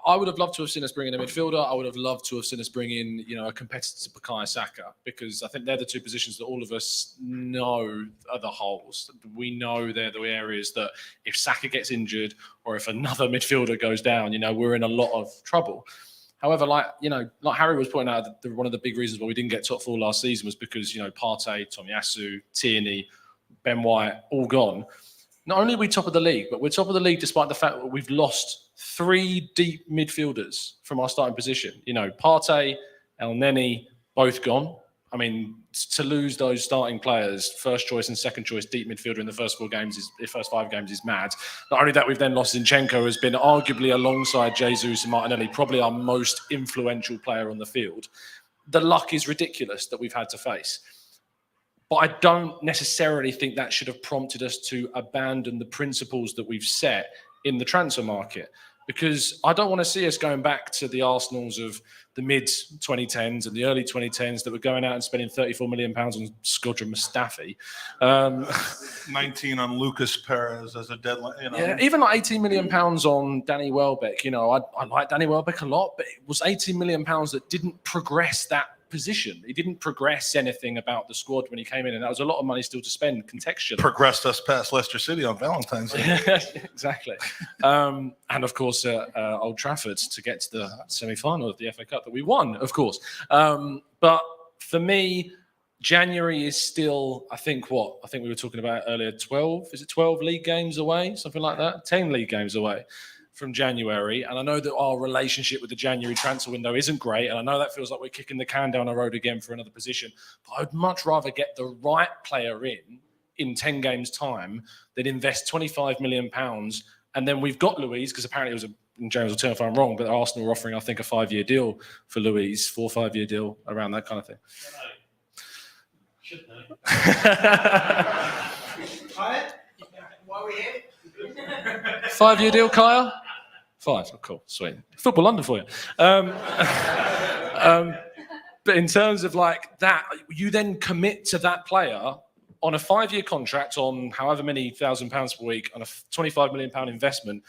I would have loved to have seen us bring in a midfielder. I would have loved to have seen us bring in, a competitor to Bukayo Saka, because I think they're the 2 positions that all of us know are the holes. We know they're the areas that if Saka gets injured or if another midfielder goes down, we're in a lot of trouble. However, like Harry was pointing out, one of the big reasons why we didn't get top 4 last season was because, Partey, Tomiyasu, Tierney, Ben White, all gone. Not only are we top of the league, but we're top of the league despite the fact that we've lost 3 deep midfielders from our starting position. Partey, Elneny, both gone. I mean, to lose those starting players, first choice and second choice deep midfielder in the first 5 games is mad. Not only that, we've then lost Zinchenko, has been arguably alongside Jesus and Martinelli, probably our most influential player on the field. The luck is ridiculous that we've had to face. But I don't necessarily think that should have prompted us to abandon the principles that we've set in the transfer market, because I don't want to see us going back to the Arsenals of the mid-2010s and the early 2010s that were going out and spending £34 million on Skodra Mustafi. 19 on Lucas Perez as a deadline. Yeah, even like £18 million on Danny Welbeck. I like Danny Welbeck a lot, but it was £18 million that didn't progress that position. He didn't progress anything about the squad when he came in, and that was a lot of money still to spend contextually. Progressed us past Leicester City on Valentine's Day. Exactly. And of course, Old Trafford to get to the semi-final of the FA Cup that we won, of course. But for me, January is still, I think we were talking about earlier, 12, is it 12 league games away? Something like that? 10 league games away from January. And I know that our relationship with the January transfer window isn't great. And I know that feels like we're kicking the can down the road again for another position. But I'd much rather get the right player in 10 games' time than invest £25 million. And then we've got Louise, because apparently it was and James will tell me if I'm wrong, but Arsenal were offering, I think, a 5-year deal for Louise, 4 or 5-year deal, around that kind of thing. Should know. Why are we here? 5-year deal, Kyle? 5. Oh, cool, sweet. Football.London for you. But in terms of like that, you then commit to that player on a 5-year contract on however many £1,000 per week on a £25 million investment.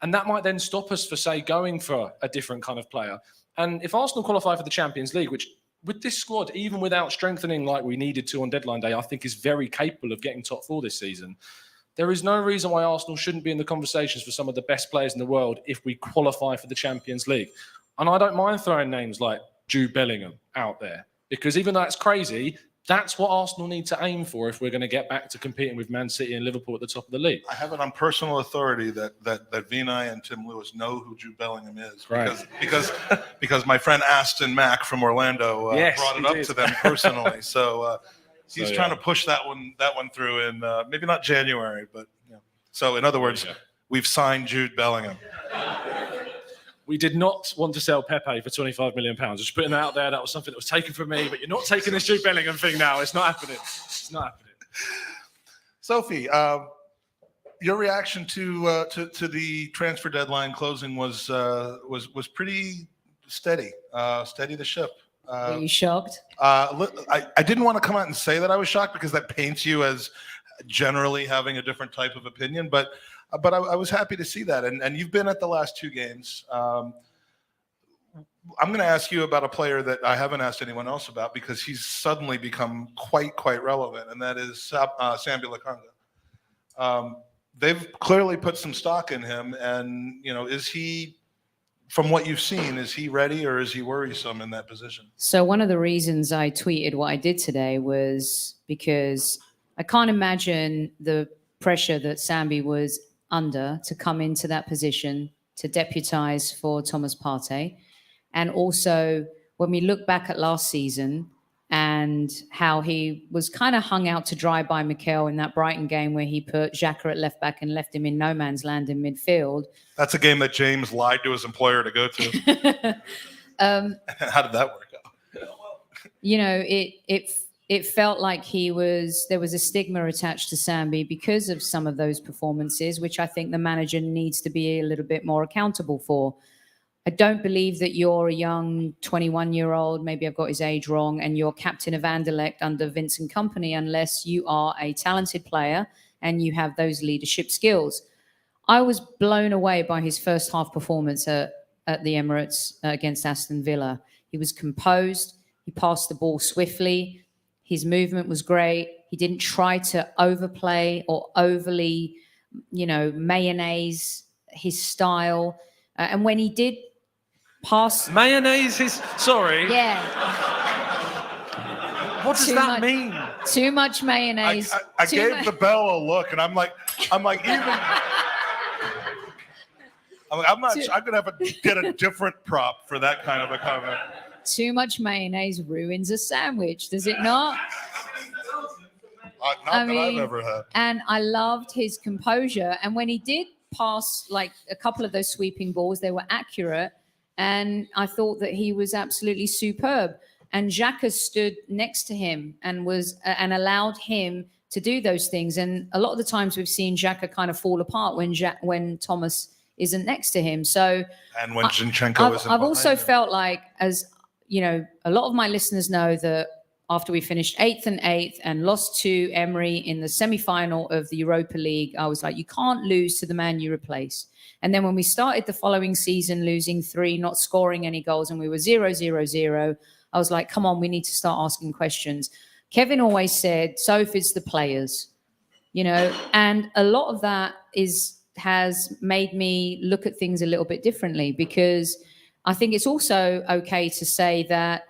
And that might then stop us for, say, going for a different kind of player. And if Arsenal qualify for the Champions League, which with this squad, even without strengthening like we needed to on deadline day, I think is very capable of getting top 4 this season, there is no reason why Arsenal shouldn't be in the conversations for some of the best players in the world if we qualify for the Champions League. And I don't mind throwing names like Jude Bellingham out there, because even though it's crazy, that's what Arsenal need to aim for if we're going to get back to competing with Man City and Liverpool at the top of the league. I have it on personal authority that Vinay and Tim Lewis know who Jude Bellingham is, because my friend Aston Mack from Orlando brought it up to them personally. So he's trying to push that one through in maybe not January, but yeah. So in other words, we've signed Jude Bellingham. We did not want to sell Pepe for £25 million. Just putting that out there, that was something that was taken from me, but you're not taking this Jude Bellingham thing now. It's not happening. It's not happening. Sophie, your reaction to the transfer deadline closing was pretty steady. Steady the ship. Were you shocked? I didn't want to come out and say that I was shocked, because that paints you as generally having a different type of opinion, but I was happy to see that. And you've been at the last 2 games. I'm going to ask you about a player that I haven't asked anyone else about, because he's suddenly become quite relevant, and that is Symeou Lokonga. They've clearly put some stock in him, and is he, from what you've seen, is he ready, or is he worrisome in that position? So one of the reasons I tweeted what I did today was because I can't imagine the pressure that Symeou was under to come into that position to deputise for Thomas Partey. And also, when we look back at last season and how he was kind of hung out to dry by Mikel in that Brighton game where he put Xhaka at left back and left him in no man's land in midfield. That's a game that James lied to his employer to go to. How did that work out? It felt like there was a stigma attached to Symeou because of some of those performances, which I think the manager needs to be a little bit more accountable for. I don't believe that you're a young 21-year-old, maybe I've got his age wrong, and you're captain of Anderlecht under Vincent Kompany unless you are a talented player and you have those leadership skills. I was blown away by his first half performance at the Emirates against Aston Villa. He was composed. He passed the ball swiftly. His movement was great. He didn't try to overplay or overly, mayonnaise his style. And when he did pass... Mayonnaise his... Sorry. Yeah. What does that mean? Too much mayonnaise. I gave the bell a look, and I'm like, even... I'm going to have to get a different prop for that kind of a comment. Too much mayonnaise ruins a sandwich, does it not? I've ever had. And I loved his composure. And when he did pass like a couple of those sweeping balls, they were accurate. And I thought that he was absolutely superb. And Xhaka stood next to him and allowed him to do those things. And a lot of the times we've seen Xhaka kind of fall apart when Thomas isn't next to him. So and when Zinchenko isn't. I've also felt like, as a lot of my listeners know, that after we finished 8th and lost to Emery in the semi-final of the Europa League, I was like, you can't lose to the man you replace. And then when we started the following season, losing 3, not scoring any goals, and we were 0-0-0, I was like, come on, we need to start asking questions. Kevin always said, Soph, it's the players, and a lot of that has made me look at things a little bit differently, because I think it's also okay to say that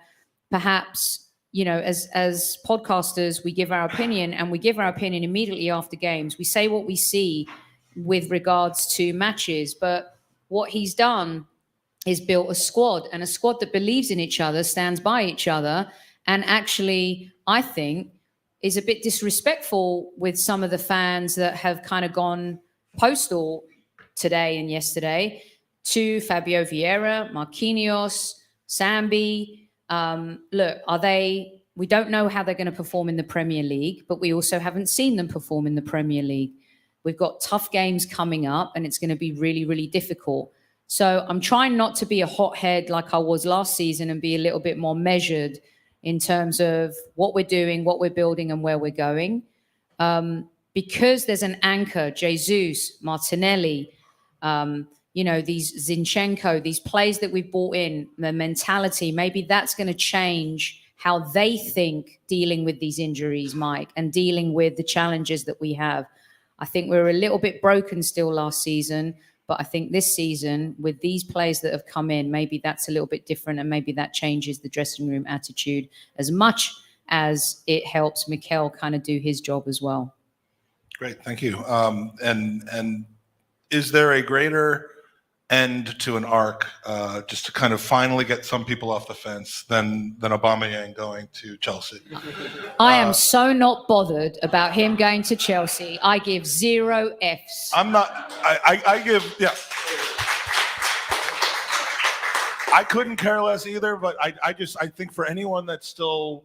perhaps, as podcasters, we give our opinion, and we give our opinion immediately after games. We say what we see with regards to matches, but what he's done is built a squad, and a squad that believes in each other, stands by each other, and actually, I think, is a bit disrespectful with some of the fans that have kind of gone postal today and yesterday to Fabio Vieira, Marquinhos, Sambi. Look, we don't know how they're going to perform in the Premier League, but we also haven't seen them perform in the Premier League. We've got tough games coming up, and it's going to be really, really difficult. So I'm trying not to be a hothead like I was last season and be a little bit more measured in terms of what we're doing, what we're building, and where we're going. Because there's an anchor, Jesus, Martinelli, these Zinchenko, these players that we've brought in, the mentality, maybe that's going to change how they think dealing with these injuries, Mike, and dealing with the challenges that we have. I think we were a little bit broken still last season, but I think this season, with these players that have come in, maybe that's a little bit different, and maybe that changes the dressing room attitude as much as it helps Mikel kind of do his job as well. Great, thank you. And is there a greater end to an arc, just to kind of finally get some people off the fence than Aubameyang going to Chelsea? I am so not bothered about him going to Chelsea. I give 0 Fs. I'm not. I give. Yeah. I couldn't care less either, but I think for anyone that's still,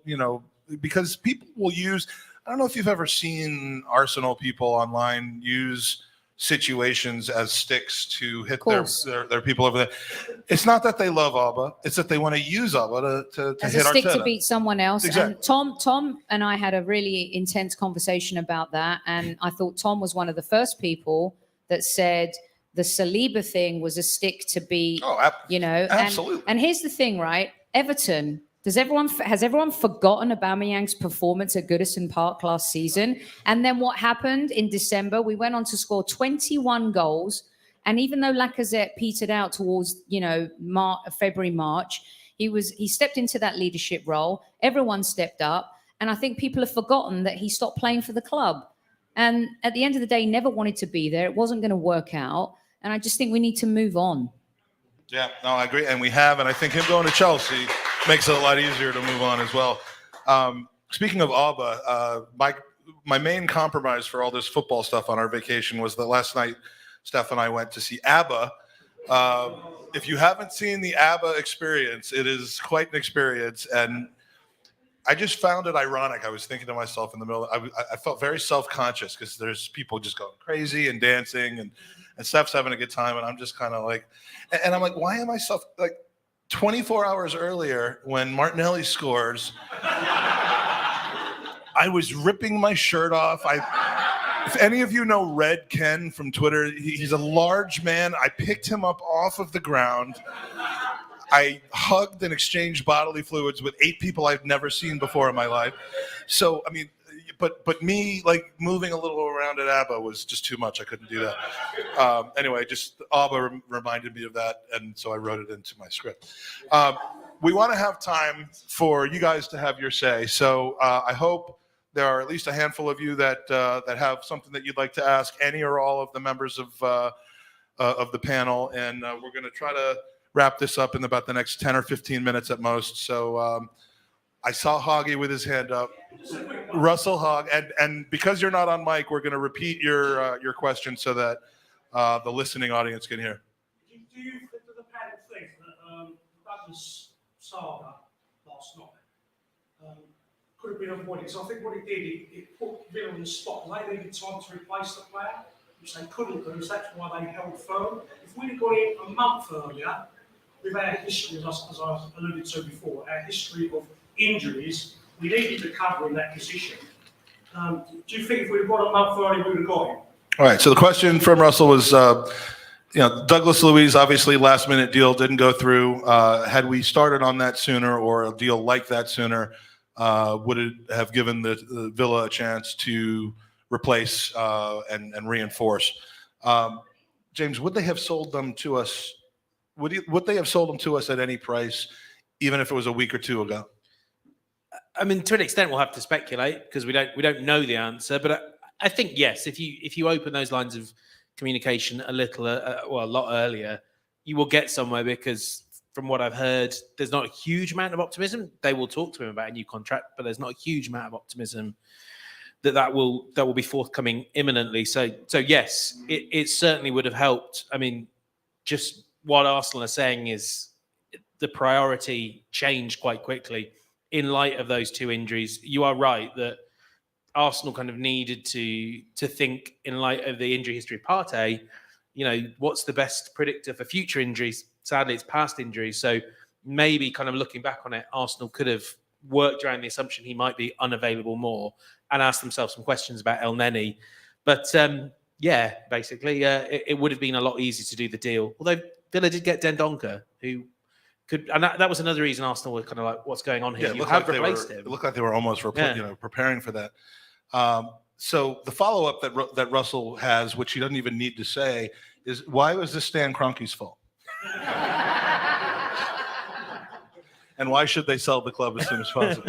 because people will use. I don't know if you've ever seen Arsenal people online use situations as sticks to hit their people over there. It's not that they love Alba; it's that they want to use Alba to as hit a stick Arteta. to beat someone else. Exactly. And Tom and I had a really intense conversation about that, and I thought Tom was one of the first people that said the Saliba thing was a stick to beat. Oh, absolutely. And here's the thing, right? Everton. Has everyone forgotten Aubameyang's performance at Goodison Park last season? And then what happened in December? We went on to score 21 goals. And even though Lacazette petered out towards, February, March, he stepped into that leadership role. Everyone stepped up. And I think people have forgotten that he stopped playing for the club. And at the end of the day, he never wanted to be there. It wasn't going to work out. And I just think we need to move on. Yeah, no, I agree. And we have, and I think him going to Chelsea makes it a lot easier to move on as well. Speaking of Alba, my main compromise for all this football stuff on our vacation was that last night, Steph and I went to see ABBA. If you haven't seen the ABBA experience, it is quite an experience. And I just found it ironic. I was thinking to myself in the middle, I felt very self-conscious because there's people just going crazy and dancing and Steph's having a good time. And I'm just kind of like, and I'm like, why am I 24 hours earlier when Martinelli scores, I was ripping my shirt off. If any of you know Red Ken from Twitter, he's a large man. I picked him up off of the ground. I hugged and exchanged bodily fluids with 8 people I've never seen before in my life. So, I mean, but me moving a little around at ABBA was just too much. I couldn't do that. Anyway, just ABBA reminded me of that, and so I wrote it into my script. We want to have time for you guys to have your say. So I hope there are at least a handful of you that have something that you'd like to ask any or all of the members of the panel, and we're going to try to wrap this up in about the next 10 or 15 minutes at most. So I saw Hoggy with his hand up. Russell Hogg, and because you're not on mic, we're going to repeat your question so that the listening audience can hear. Do you think that the panel think that Douglas saga last night could have been avoided? Because I think what it did, it put Villa on the spot. They needed time to replace the player, which they couldn't do, so that's why they held firm. If we'd have got in a month earlier, with our history, as I alluded to before, our history of injuries, we needed to cover in that position. Do you think if we'd have got a month early, we would have got him? All right, so the question from Russell was, Douglas Luiz, obviously last-minute deal didn't go through. Had we started on that sooner or a deal like that sooner, would it have given the Villa a chance to replace and reinforce? James, would they have sold them to us? Would they have sold them to us at any price, even if it was a week or two ago? I mean, to an extent, we'll have to speculate because we don't know the answer. But I think yes, if you open those lines of communication a lot earlier, you will get somewhere. Because from what I've heard, there's not a huge amount of optimism. They will talk to him about a new contract, but there's not a huge amount of optimism that will be forthcoming imminently. So yes, it certainly would have helped. I mean, just what Arsenal are saying is the priority changed quite quickly in light of those two injuries. You are right that Arsenal kind of needed to think in light of the injury history of Partey, what's the best predictor for future injuries? Sadly, it's past injuries. So maybe kind of looking back on it, Arsenal could have worked around the assumption he might be unavailable more and asked themselves some questions about El Neni. But basically, it would have been a lot easier to do the deal. Although Villa did get Dendoncker, who could, and that was another reason Arsenal were kind of like, what's going on here? Yeah, You have replaced him. It looked like they were almost preparing for that. So the follow-up that Russell has, which he doesn't even need to say, is why was this Stan Kroenke's fault? And why should they sell the club as soon as possible?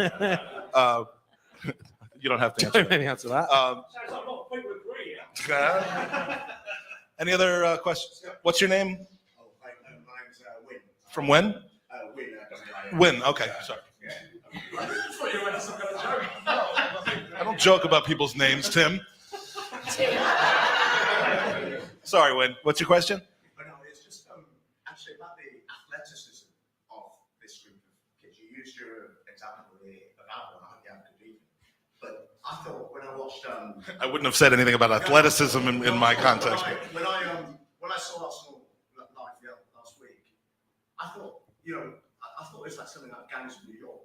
You don't have to answer. Maybe answer that. Sounds like a lot of people agree. Any other questions? What's your name? Oh, my name's Win. From when? Win. Win. Okay, sorry. I thought you were some kind of joke. I don't joke about people's names, Tim. Sorry, Win. What's your question? But no, it's just actually about the athleticism of this group of kids. You used your example of Raffle, and I hope you have a good evening. But I thought when I watched, I wouldn't have said anything about athleticism in my context. When I saw Arsenal live last week, I thought it was like something like Gangs of New York.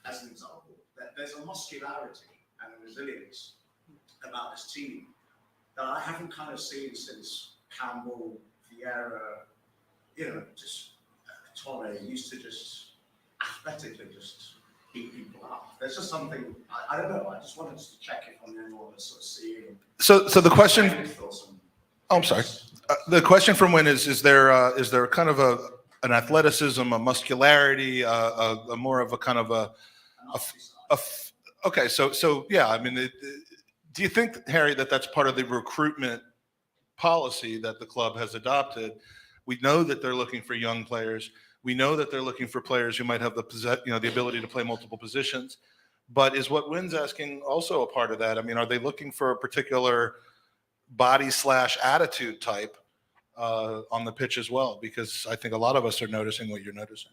As an example, there's a muscularity and a resilience about this team that I haven't kind of seen since Campbell, Vieira, just Torre used to just athletically just beat people up. There's just something, I don't know, I just wanted to check if I'm the only one that's sort of seeing. So the question, I'm sorry. The question from Win is there kind of an athleticism, a muscularity, a more of a kind of okay. So yeah, I mean, do you think, Harry, that that's part of the recruitment policy that the club has adopted? We know that they're looking for young players. We know that they're looking for players who might have the ability to play multiple positions. But is what Wynn's asking also a part of that? I mean, are they looking for a particular body/attitude type on the pitch as well? Because I think a lot of us are noticing what you're noticing.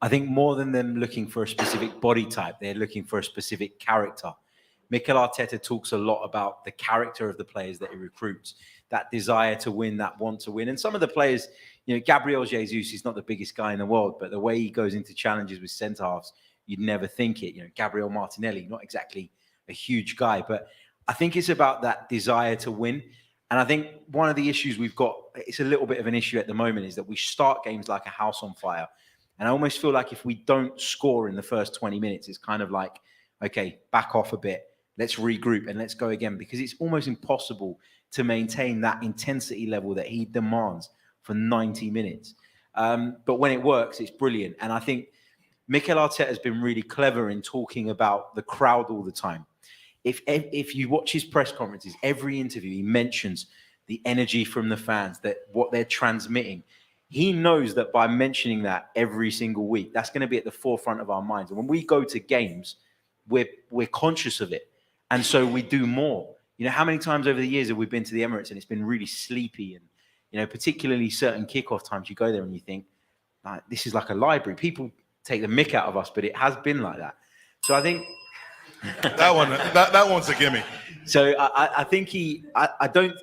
I think more than them looking for a specific body type, they're looking for a specific character. Mikel Arteta talks a lot about the character of the players that he recruits, that desire to win, that want to win. And some of the players, Gabriel Jesus is not the biggest guy in the world, but the way he goes into challenges with centre-halves, you'd never think it. Gabriel Martinelli, not exactly a huge guy, but I think it's about that desire to win. And I think one of the issues we've got, it's a little bit of an issue at the moment, is that we start games like a house on fire. And I almost feel like if we don't score in the first 20 minutes, it's kind of like, okay, back off a bit. Let's regroup and let's go again, because it's almost impossible to maintain that intensity level that he demands for 90 minutes. But when it works, it's brilliant. And I think Mikel Arteta has been really clever in talking about the crowd all the time. If you watch his press conferences, every interview, he mentions the energy from the fans, that what they're transmitting. He knows that by mentioning that every single week, that's going to be at the forefront of our minds. And when we go to games, we're conscious of it. And so we do more. How many times over the years have we been to the Emirates and it's been really sleepy, and particularly certain kickoff times, you go there and you think, this is like a library. People take the mick out of us, but it has been like that. So I think that one's a gimme. So I think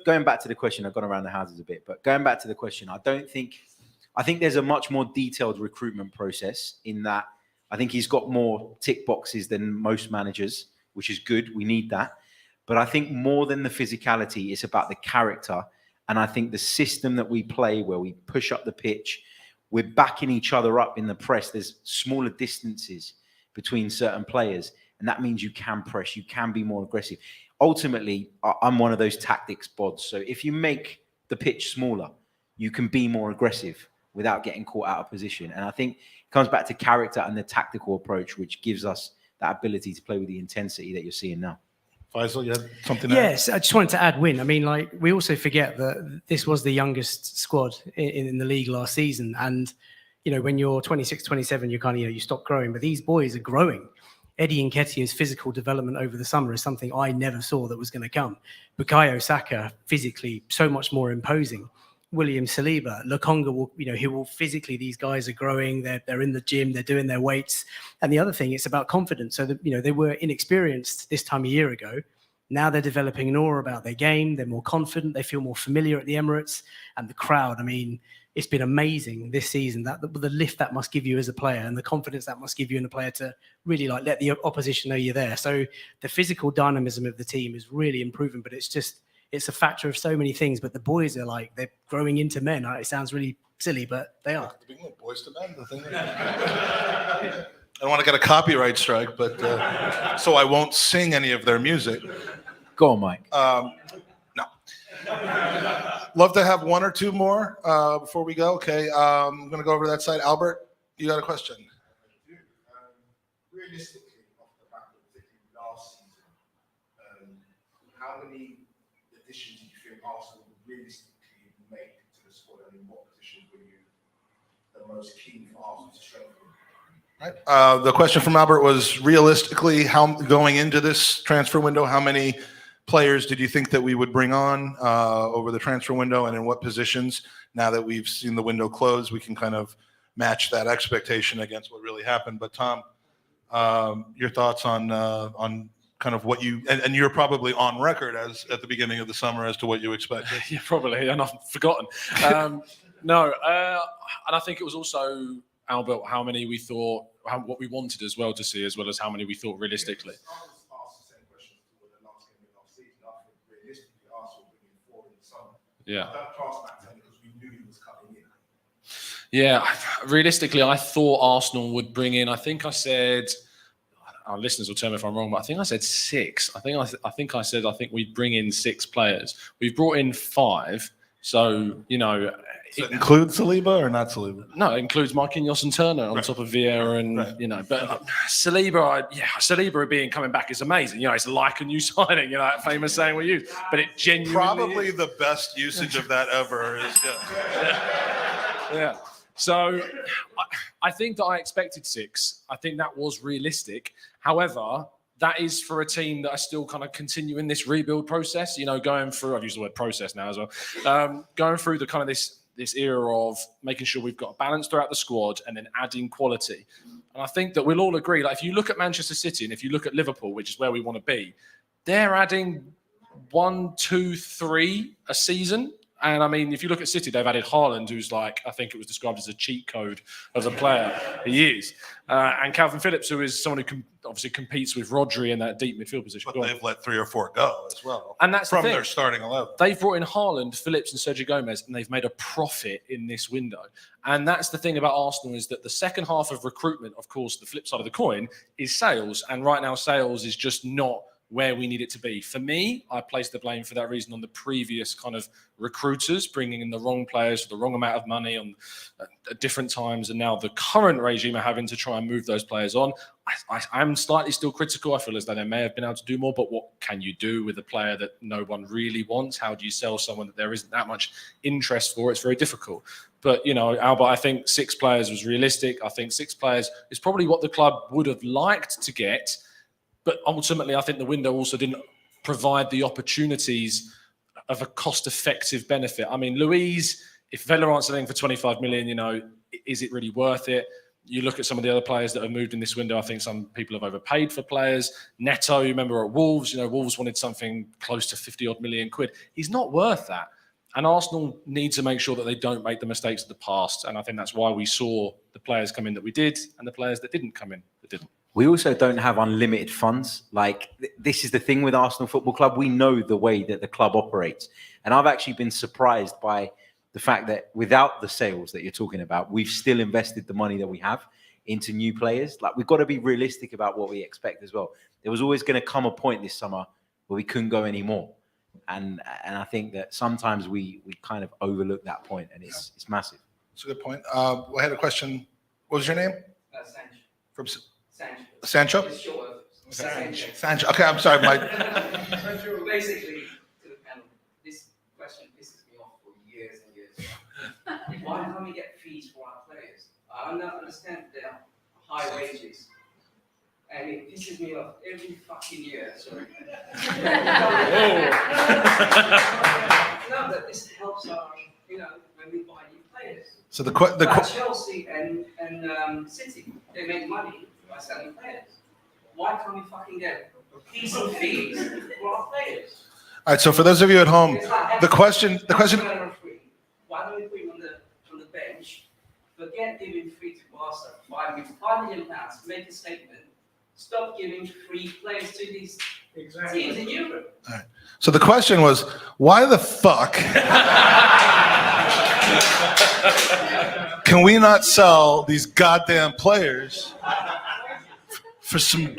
going back to the question, I've gone around the houses a bit, but going back to the question, I think there's a much more detailed recruitment process in that. I think he's got more tick boxes than most managers, which is good. We need that. But I think more than the physicality, it's about the character. And I think the system that we play, where we push up the pitch, we're backing each other up in the press. There's smaller distances between certain players. And that means you can press, you can be more aggressive. Ultimately, I'm one of those tactics bods. So if you make the pitch smaller, you can be more aggressive. without getting caught out of position. And I think it comes back to character and the tactical approach, which gives us that ability to play with the intensity that you're seeing now. Faisal, you had something to add? Yes, I just wanted to add Win. I mean, like, we also forget that this was the youngest squad in the league last season. And, you know, when you're 26, 27, you kind of, you stop growing. But these boys are growing. Eddie Nketiah's physical development over the summer is something I never saw that was going to come. Bukayo Saka, physically, so much more imposing. William Saliba, Lokonga will, he will physically, these guys are growing, they're in the gym, they're doing their weights. And the other thing, it's about confidence. So that, they were inexperienced this time a year ago. Now they're developing an aura about their game. They're more confident. They feel more familiar at the Emirates. And the crowd, I mean, it's been amazing this season, that the lift that must give you as a player and the confidence that must give you in a player to really let the opposition know you're there. So the physical dynamism of the team is really improving, but it's a factor of so many things. But the boys are they're growing into men. It sounds really silly, but they are. Boys to men, the thing. I don't want to get a copyright strike, but so I won't sing any of their music. Go on, Mike. No. Love to have one or two more before we go. Okay, I'm going to go over to that side. Albert, you got a question? Realistically, off the back of particularly last season, how many additions do you think Arsenal would realistically make to the squad, and in what position were you the most keen for Arsenal to strengthen? Right. The question from Albert was, realistically, how going into this transfer window, how many players did you think that we would bring on over the transfer window, and in what positions? Now that we've seen the window close, we can kind of match that expectation against what really happened. But Tom, your thoughts on kind of what you and you're probably on record as at the beginning of the summer as to what you expected. Yeah, probably, and I've forgotten. No, and I think it was also, Albert, how many we thought, what we wanted as well to see, as well as how many we thought realistically. Yeah. Yeah, realistically, I thought Arsenal would bring in. I think I said, our listeners will tell me if I'm wrong, but I think I said 6. I think I said we'd bring in 6 players. We've brought in 5. So, Does it include Saliba or not Saliba? No, it includes Marquinhos and Turner on top of Vieira and, but Saliba being coming back is amazing. It's like a new signing, that famous saying we use, but it genuinely Probably is. the best usage of that ever is, Yeah. So I think that I expected 6. I think that was realistic. However, that is for a team that are still kind of continuing this rebuild process, going through, I've used the word process now as well, going through the kind of this era of making sure we've got a balance throughout the squad and then adding quality. And I think that we'll all agree, if you look at Manchester City and if you look at Liverpool, which is where we want to be, they're adding 1, 2, 3 a season. And I mean, if you look at City, they've added Haaland, who's I think it was described as a cheat code of the player he is. And Calvin Phillips, who is someone who obviously competes with Rodri in that deep midfield position. but they've let 3 or 4 go as well. And that's from the thing. their starting 11. They've brought in Haaland, Phillips, and Sergio Gomez, and they've made a profit in this window. And that's the thing about Arsenal, is that the second half of recruitment, of course, the flip side of the coin, is sales. And right now, sales is just not where we need it to be. For me, I place the blame for that reason on the previous kind of recruiters, bringing in the wrong players for the wrong amount of money at different times, and now the current regime are having to try and move those players on. I'm slightly still critical. I feel as though they may have been able to do more, but what can you do with a player that no one really wants? How do you sell someone that there isn't that much interest for? It's very difficult. But, Albert, I think 6 players was realistic. I think 6 players is probably what the club would have liked to get. But ultimately, I think the window also didn't provide the opportunities of a cost-effective benefit. I mean, Luiz, if Villa aren't selling for 25 million, is it really worth it? You look at some of the other players that have moved in this window. I think some people have overpaid for players. Neto, you remember at Wolves, Wolves wanted something close to 50-odd million quid. He's not worth that. And Arsenal need to make sure that they don't make the mistakes of the past. And I think that's why we saw the players come in that we did and the players that didn't come in that didn't. We also don't have unlimited funds. This is the thing with Arsenal Football Club. We know the way that the club operates. And I've actually been surprised by the fact that without the sales that you're talking about, we've still invested the money that we have into new players. We've got to be realistic about what we expect as well. There was always going to come a point this summer where we couldn't go anymore. And I think that sometimes we kind of overlook that point, and it's massive. That's a good point. I had a question. What was your name? Sancho. From Sancho. Sancho? It's short of Sancho. Sancho. Okay, I'm sorry. Basically, to the panel, this question pisses me off for years and years. Why can't we get fees for our players? I understand their high wages. And it pisses me off every fucking year. Sorry. No, but this helps our, when we buy new players. So the Chelsea and City, they make money by selling players. Why can't we fucking get decent fees for our players? All right. So for those of you at home, the question. Why don't we put him on the bench? Forget giving free to Barca, £5 million, make a statement. Stop giving free players to these teams in Europe. All right. So the question was, why the fuck can we not sell these goddamn players for some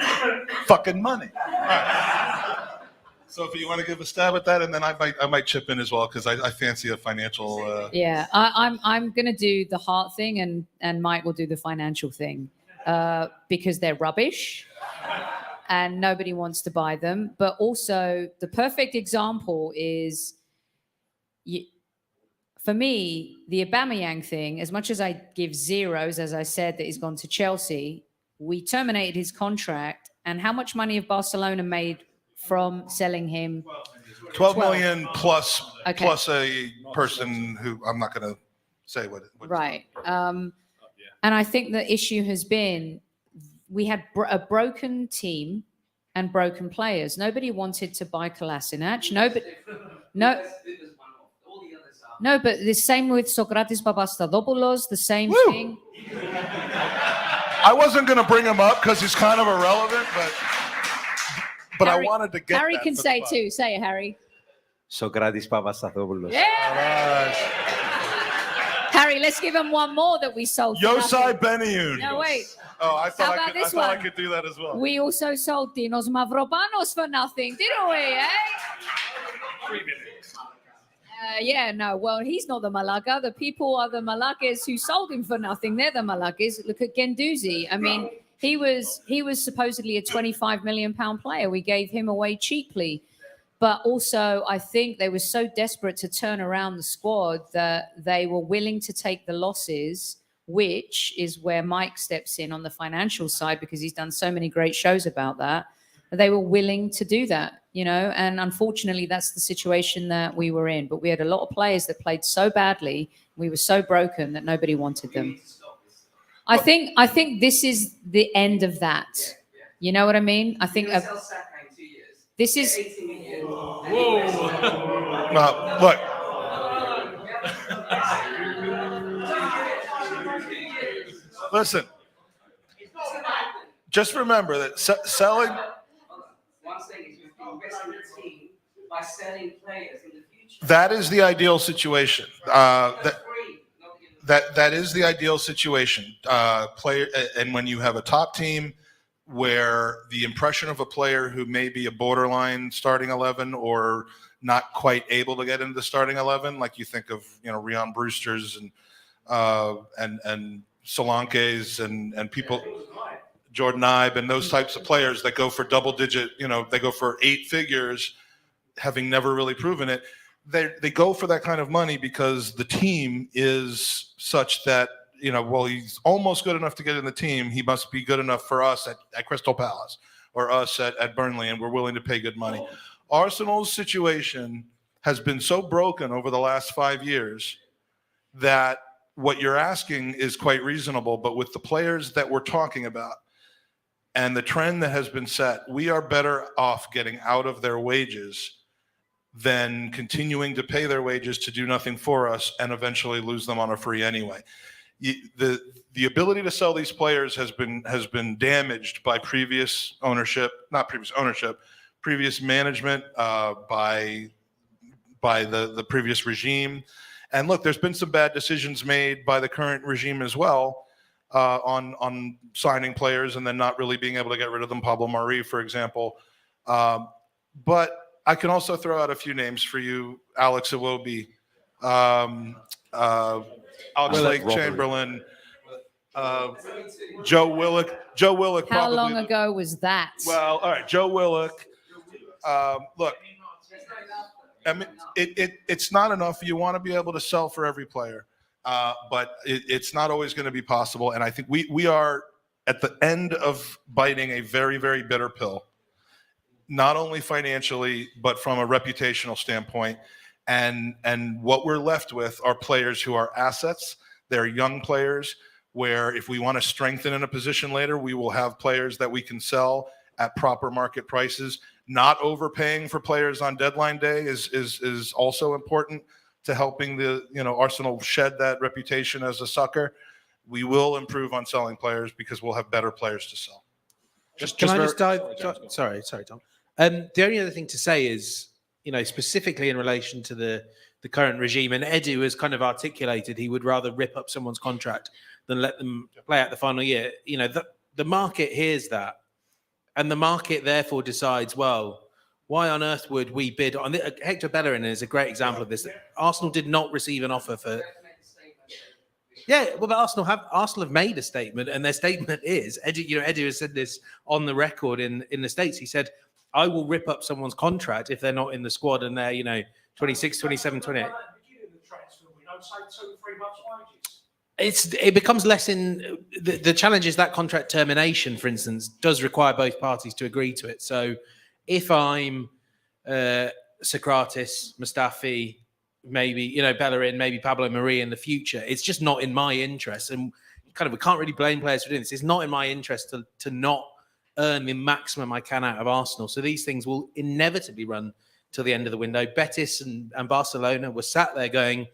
fucking money? All right. Sophie, you want to give a stab at that, and then I might chip in as well because I fancy a financial. Yeah, I'm going to do the heart thing, and Mike will do the financial thing. Because they're rubbish and nobody wants to buy them. But also the perfect example is, for me, the Aubameyang thing, as much as I give zeros, as I said, that he's gone to Chelsea, we terminated his contract. And how much money have Barcelona made from selling him? 12 million plus a person who I'm not going to say what right. And I think the issue has been we had a broken team and broken players. Nobody wanted to buy Kolasinac. No, but the same with Sokratis Papastadopoulos, the same thing. I wasn't going to bring him up because he's kind of irrelevant, but Harry, I wanted to get Harry that can for say the too. Say it, Harry. Sokratis Papastadopoulos. Yeah. Harry, let's give him one more that we sold. Yosai Benayoun. No, wait. Oh, I thought I could do that as well. We also sold Dinos Mavropanos for nothing, didn't we, eh? 3 minutes. Yeah, no. Well, he's not the Malaga. The people are the Malagas who sold him for nothing. They're the Malagas. Look at Guendouzi. I mean, he was supposedly a £25 million player. We gave him away cheaply. But also, I think they were so desperate to turn around the squad that they were willing to take the losses, which is where Mike steps in on the financial side because he's done so many great shows about that. They were willing to do that, and unfortunately, that's the situation that we were in. But we had a lot of players that played so badly, we were so broken that nobody wanted them. I think this is the end of that. You know what I mean? I think this is. Look. Listen. Just remember that selling. One thing is you invest in the team by selling players in the future. That is the ideal situation. That is the ideal situation. And when you have a top team where the impression of a player who may be a borderline starting 11 or not quite able to get into the starting 11, like you think of, Rian Brewsters and Solankes and people, Jordan Ibe and those types of players that go for double digit, they go for 8 figures, having never really proven it. They go for that kind of money because the team is such that, he's almost good enough to get in the team. He must be good enough for us at Crystal Palace or us at Burnley, and we're willing to pay good money. Arsenal's situation has been so broken over the last 5 years that what you're asking is quite reasonable, but with the players that we're talking about and the trend that has been set, we are better off getting out of their wages than continuing to pay their wages to do nothing for us and eventually lose them on a free anyway. The ability to sell these players has been damaged by previous management, by the previous regime. And look, there's been some bad decisions made by the current regime as well on signing players and then not really being able to get rid of them. Pablo Mari, for example. But I can also throw out a few names for you. Alex Iwobi, Oxlade-Chamberlain, Joe Willock. Joe Willock. How probably long ago was that? Well, all right, Joe Willock. Look, I mean, it's not enough. You want to be able to sell for every player, but it's not always going to be possible. And I think we are at the end of biting a very, very bitter pill, not only financially, but from a reputational standpoint. And what we're left with are players who are assets. They're young players where if we want to strengthen in a position later, we will have players that we can sell at proper market prices. Not overpaying for players on deadline day is also important to helping Arsenal shed that reputation as a sucker. We will improve on selling players because we'll have better players to sell. Can I just dive? Sorry, Tom. The only other thing to say is, specifically in relation to the current regime, and Edu has kind of articulated he would rather rip up someone's contract than let them play out the final year. The market hears that, and the market therefore decides, well, why on earth would we bid on Hector Bellerin is a great example of this. Arsenal did not receive an offer for. Yeah, well, but Arsenal have made a statement, and their statement is Edu has said this on the record in the States. He said, "I will rip up someone's contract if they're not in the squad and they're 26, 27, 28." It becomes less in the challenge is that contract termination, for instance, does require both parties to agree to it. So if I'm Socrates, Mustafi, maybe Bellerin, maybe Pablo Mari in the future, it's just not in my interest, and we can't really blame players for doing this. It's not in my interest to not earn the maximum I can out of Arsenal. So these things will inevitably run till the end of the window. Betis and Barcelona were sat there going,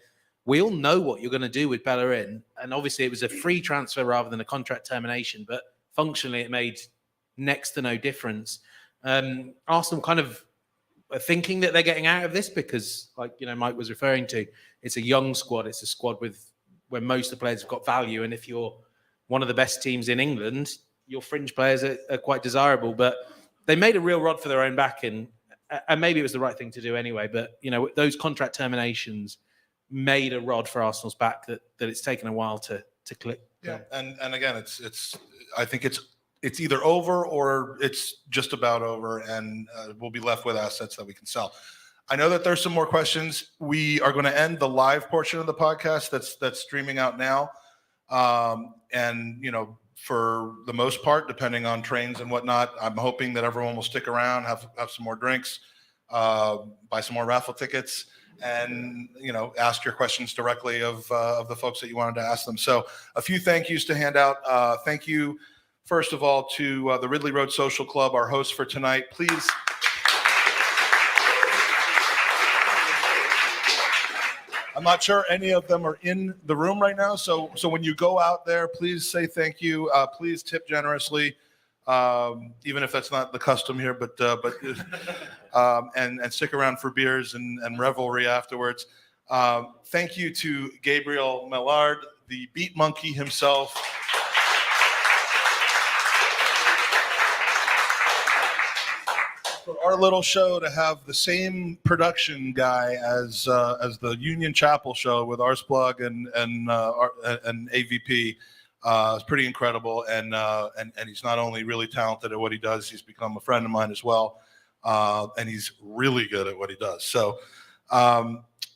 we all know what you're going to do with Bellerin, and obviously it was a free transfer rather than a contract termination, but functionally it made next to no difference. Arsenal kind of are thinking that they're getting out of this because, like Mike was referring to, it's a young squad. It's a squad where most of the players have got value, and if you're one of the best teams in England, your fringe players are quite desirable. But they made a real rod for their own back, and maybe it was the right thing to do anyway. But those contract terminations made a rod for Arsenal's back that it's taken a while to click. Yeah, and again, it's I think it's either over or it's just about over, and we'll be left with assets that we can sell. I know that there's some more questions. We are going to end the live portion of the podcast that's streaming out now, and for the most part, depending on trains and whatnot, I'm hoping that everyone will stick around, have some more drinks, buy some more raffle tickets, and ask your questions directly of the folks that you wanted to ask them. So a few thank yous to hand out. Thank you, first of all, to the Ridley Road Social Club, our host for tonight. Please. I'm not sure any of them are in the room right now. So when you go out there, please say thank you. Please tip generously, even if that's not the custom here, but and stick around for beers and revelry afterwards. Thank you to Gabriel Mellard, the beat monkey himself. For our little show to have the same production guy as the Union Chapel show with Arsplug and AVP is pretty incredible, and he's not only really talented at what he does, he's become a friend of mine as well, and he's really good at what he does. So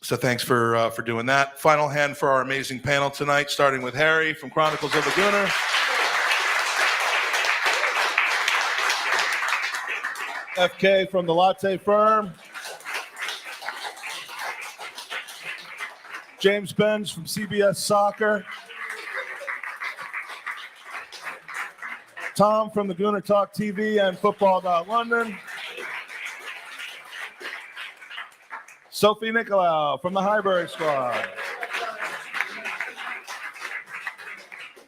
thanks for doing that. Final hand for our amazing panel tonight, starting with Harry from Chronicles of the Gooner. FK from the Latte Firm. James Benge from CBS Soccer. Tom from the Gooner Talk TV and Football.London. Sophie Nicolaou from the Highbury squad.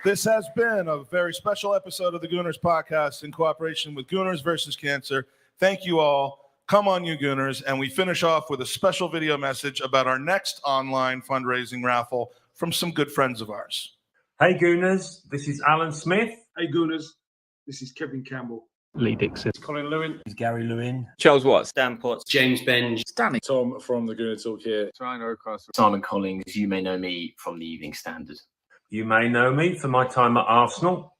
This has been a very special episode of the Gooners Podcast in cooperation with Gooners versus Cancer. Thank you all. Come on, you Gooners. And we finish off with a special video message about our next online fundraising raffle from some good friends of ours. Hey, Gooners. This is Alan Smith. Hey, Gooners. This is Kevin Campbell. Lee Dixon. Colin Lewin. Gary Lewin. Charles Watts. Dan Potts. James Benge. Stanley. Tom from the Gooner Talk here. Ryan Oakcastle. Simon Collins. You may know me from the Evening Standard. You may know me for my time at Arsenal.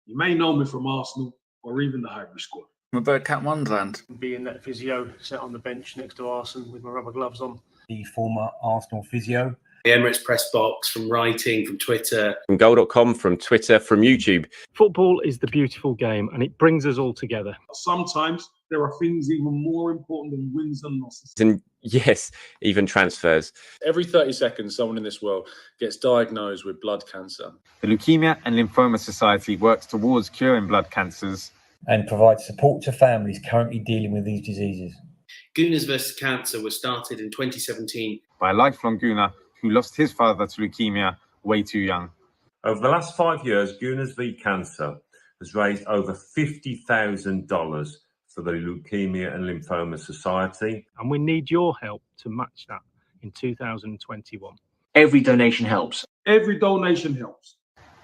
You may know me from Arsenal or even the Highbury squad. I'm a bird cat Wonderland. Being that physio sat on the bench next to Arsene with my rubber gloves on. The former Arsenal physio. The Emirates press box, from writing, from Twitter. From goal.com, from Twitter, from YouTube. Football is the beautiful game and it brings us all together. Sometimes there are things even more important than wins and losses. And yes, even transfers. Every 30 seconds, someone in this world gets diagnosed with blood cancer. The Leukemia and Lymphoma Society works towards curing blood cancers and provides support to families currently dealing with these diseases. Gooners vs. Cancer was started in 2017 by a lifelong Gooner who lost his father to leukemia way too young. Over the last 5 years, Gooners v Cancer has raised over $50,000 for the Leukemia and Lymphoma Society. And we need your help to match that in 2021. Every donation helps. Every donation helps.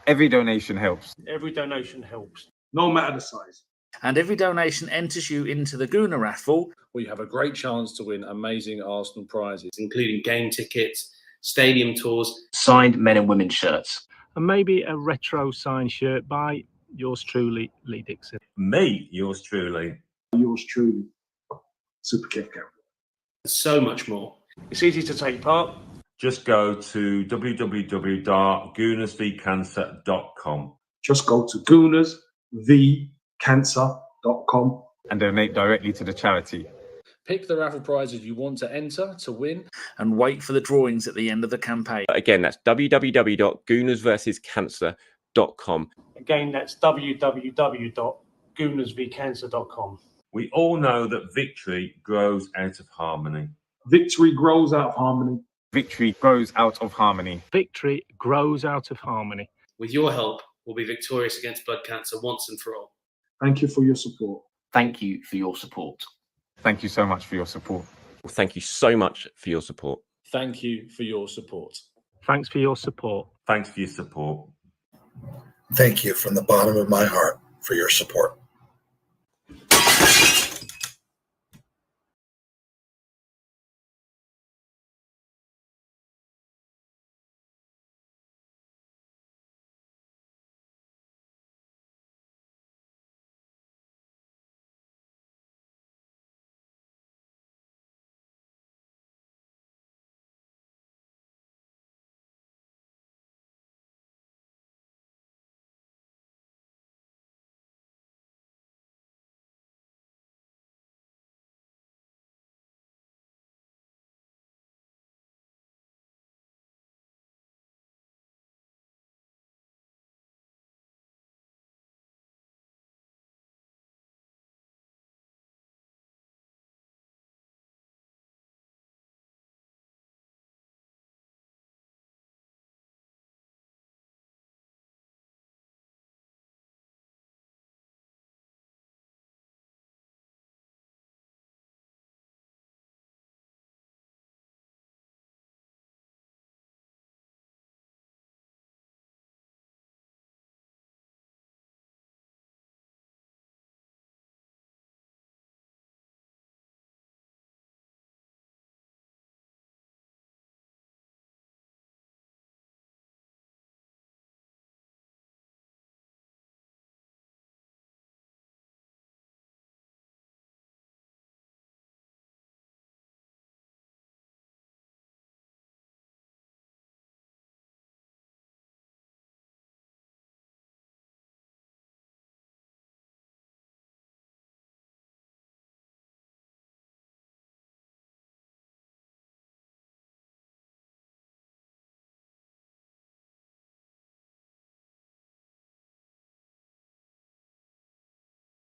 Every donation helps. Every donation helps. No matter the size. And every donation enters you into the Gooner Raffle, where you have a great chance to win amazing Arsenal prizes, including game tickets, stadium tours, signed men and women's shirts, and maybe a retro signed shirt by yours truly, Lee Dixon. Me, yours truly. Yours truly, Super Kevin Campbell. So much more. It's easy to take part. Just go to www.goonersvcancer.com. Just go to goonersvcancer.com and donate directly to the charity. Pick the raffle prizes you want to enter to win and wait for the drawings at the end of the campaign. Again, that's www.goonersversuscancer.com. Again, that's www.goonersvcancer.com. We all know that victory grows out of harmony. Victory grows out of harmony. Victory grows out of harmony. Victory grows out of harmony. With your help, we'll be victorious against blood cancer once and for all. Thank you for your support. Thank you for your support. Thank you so much for your support. Well, thank you so much for your support. Thank you for your support. Thanks for your support. Thanks for your support. Thank you from the bottom of my heart for your support.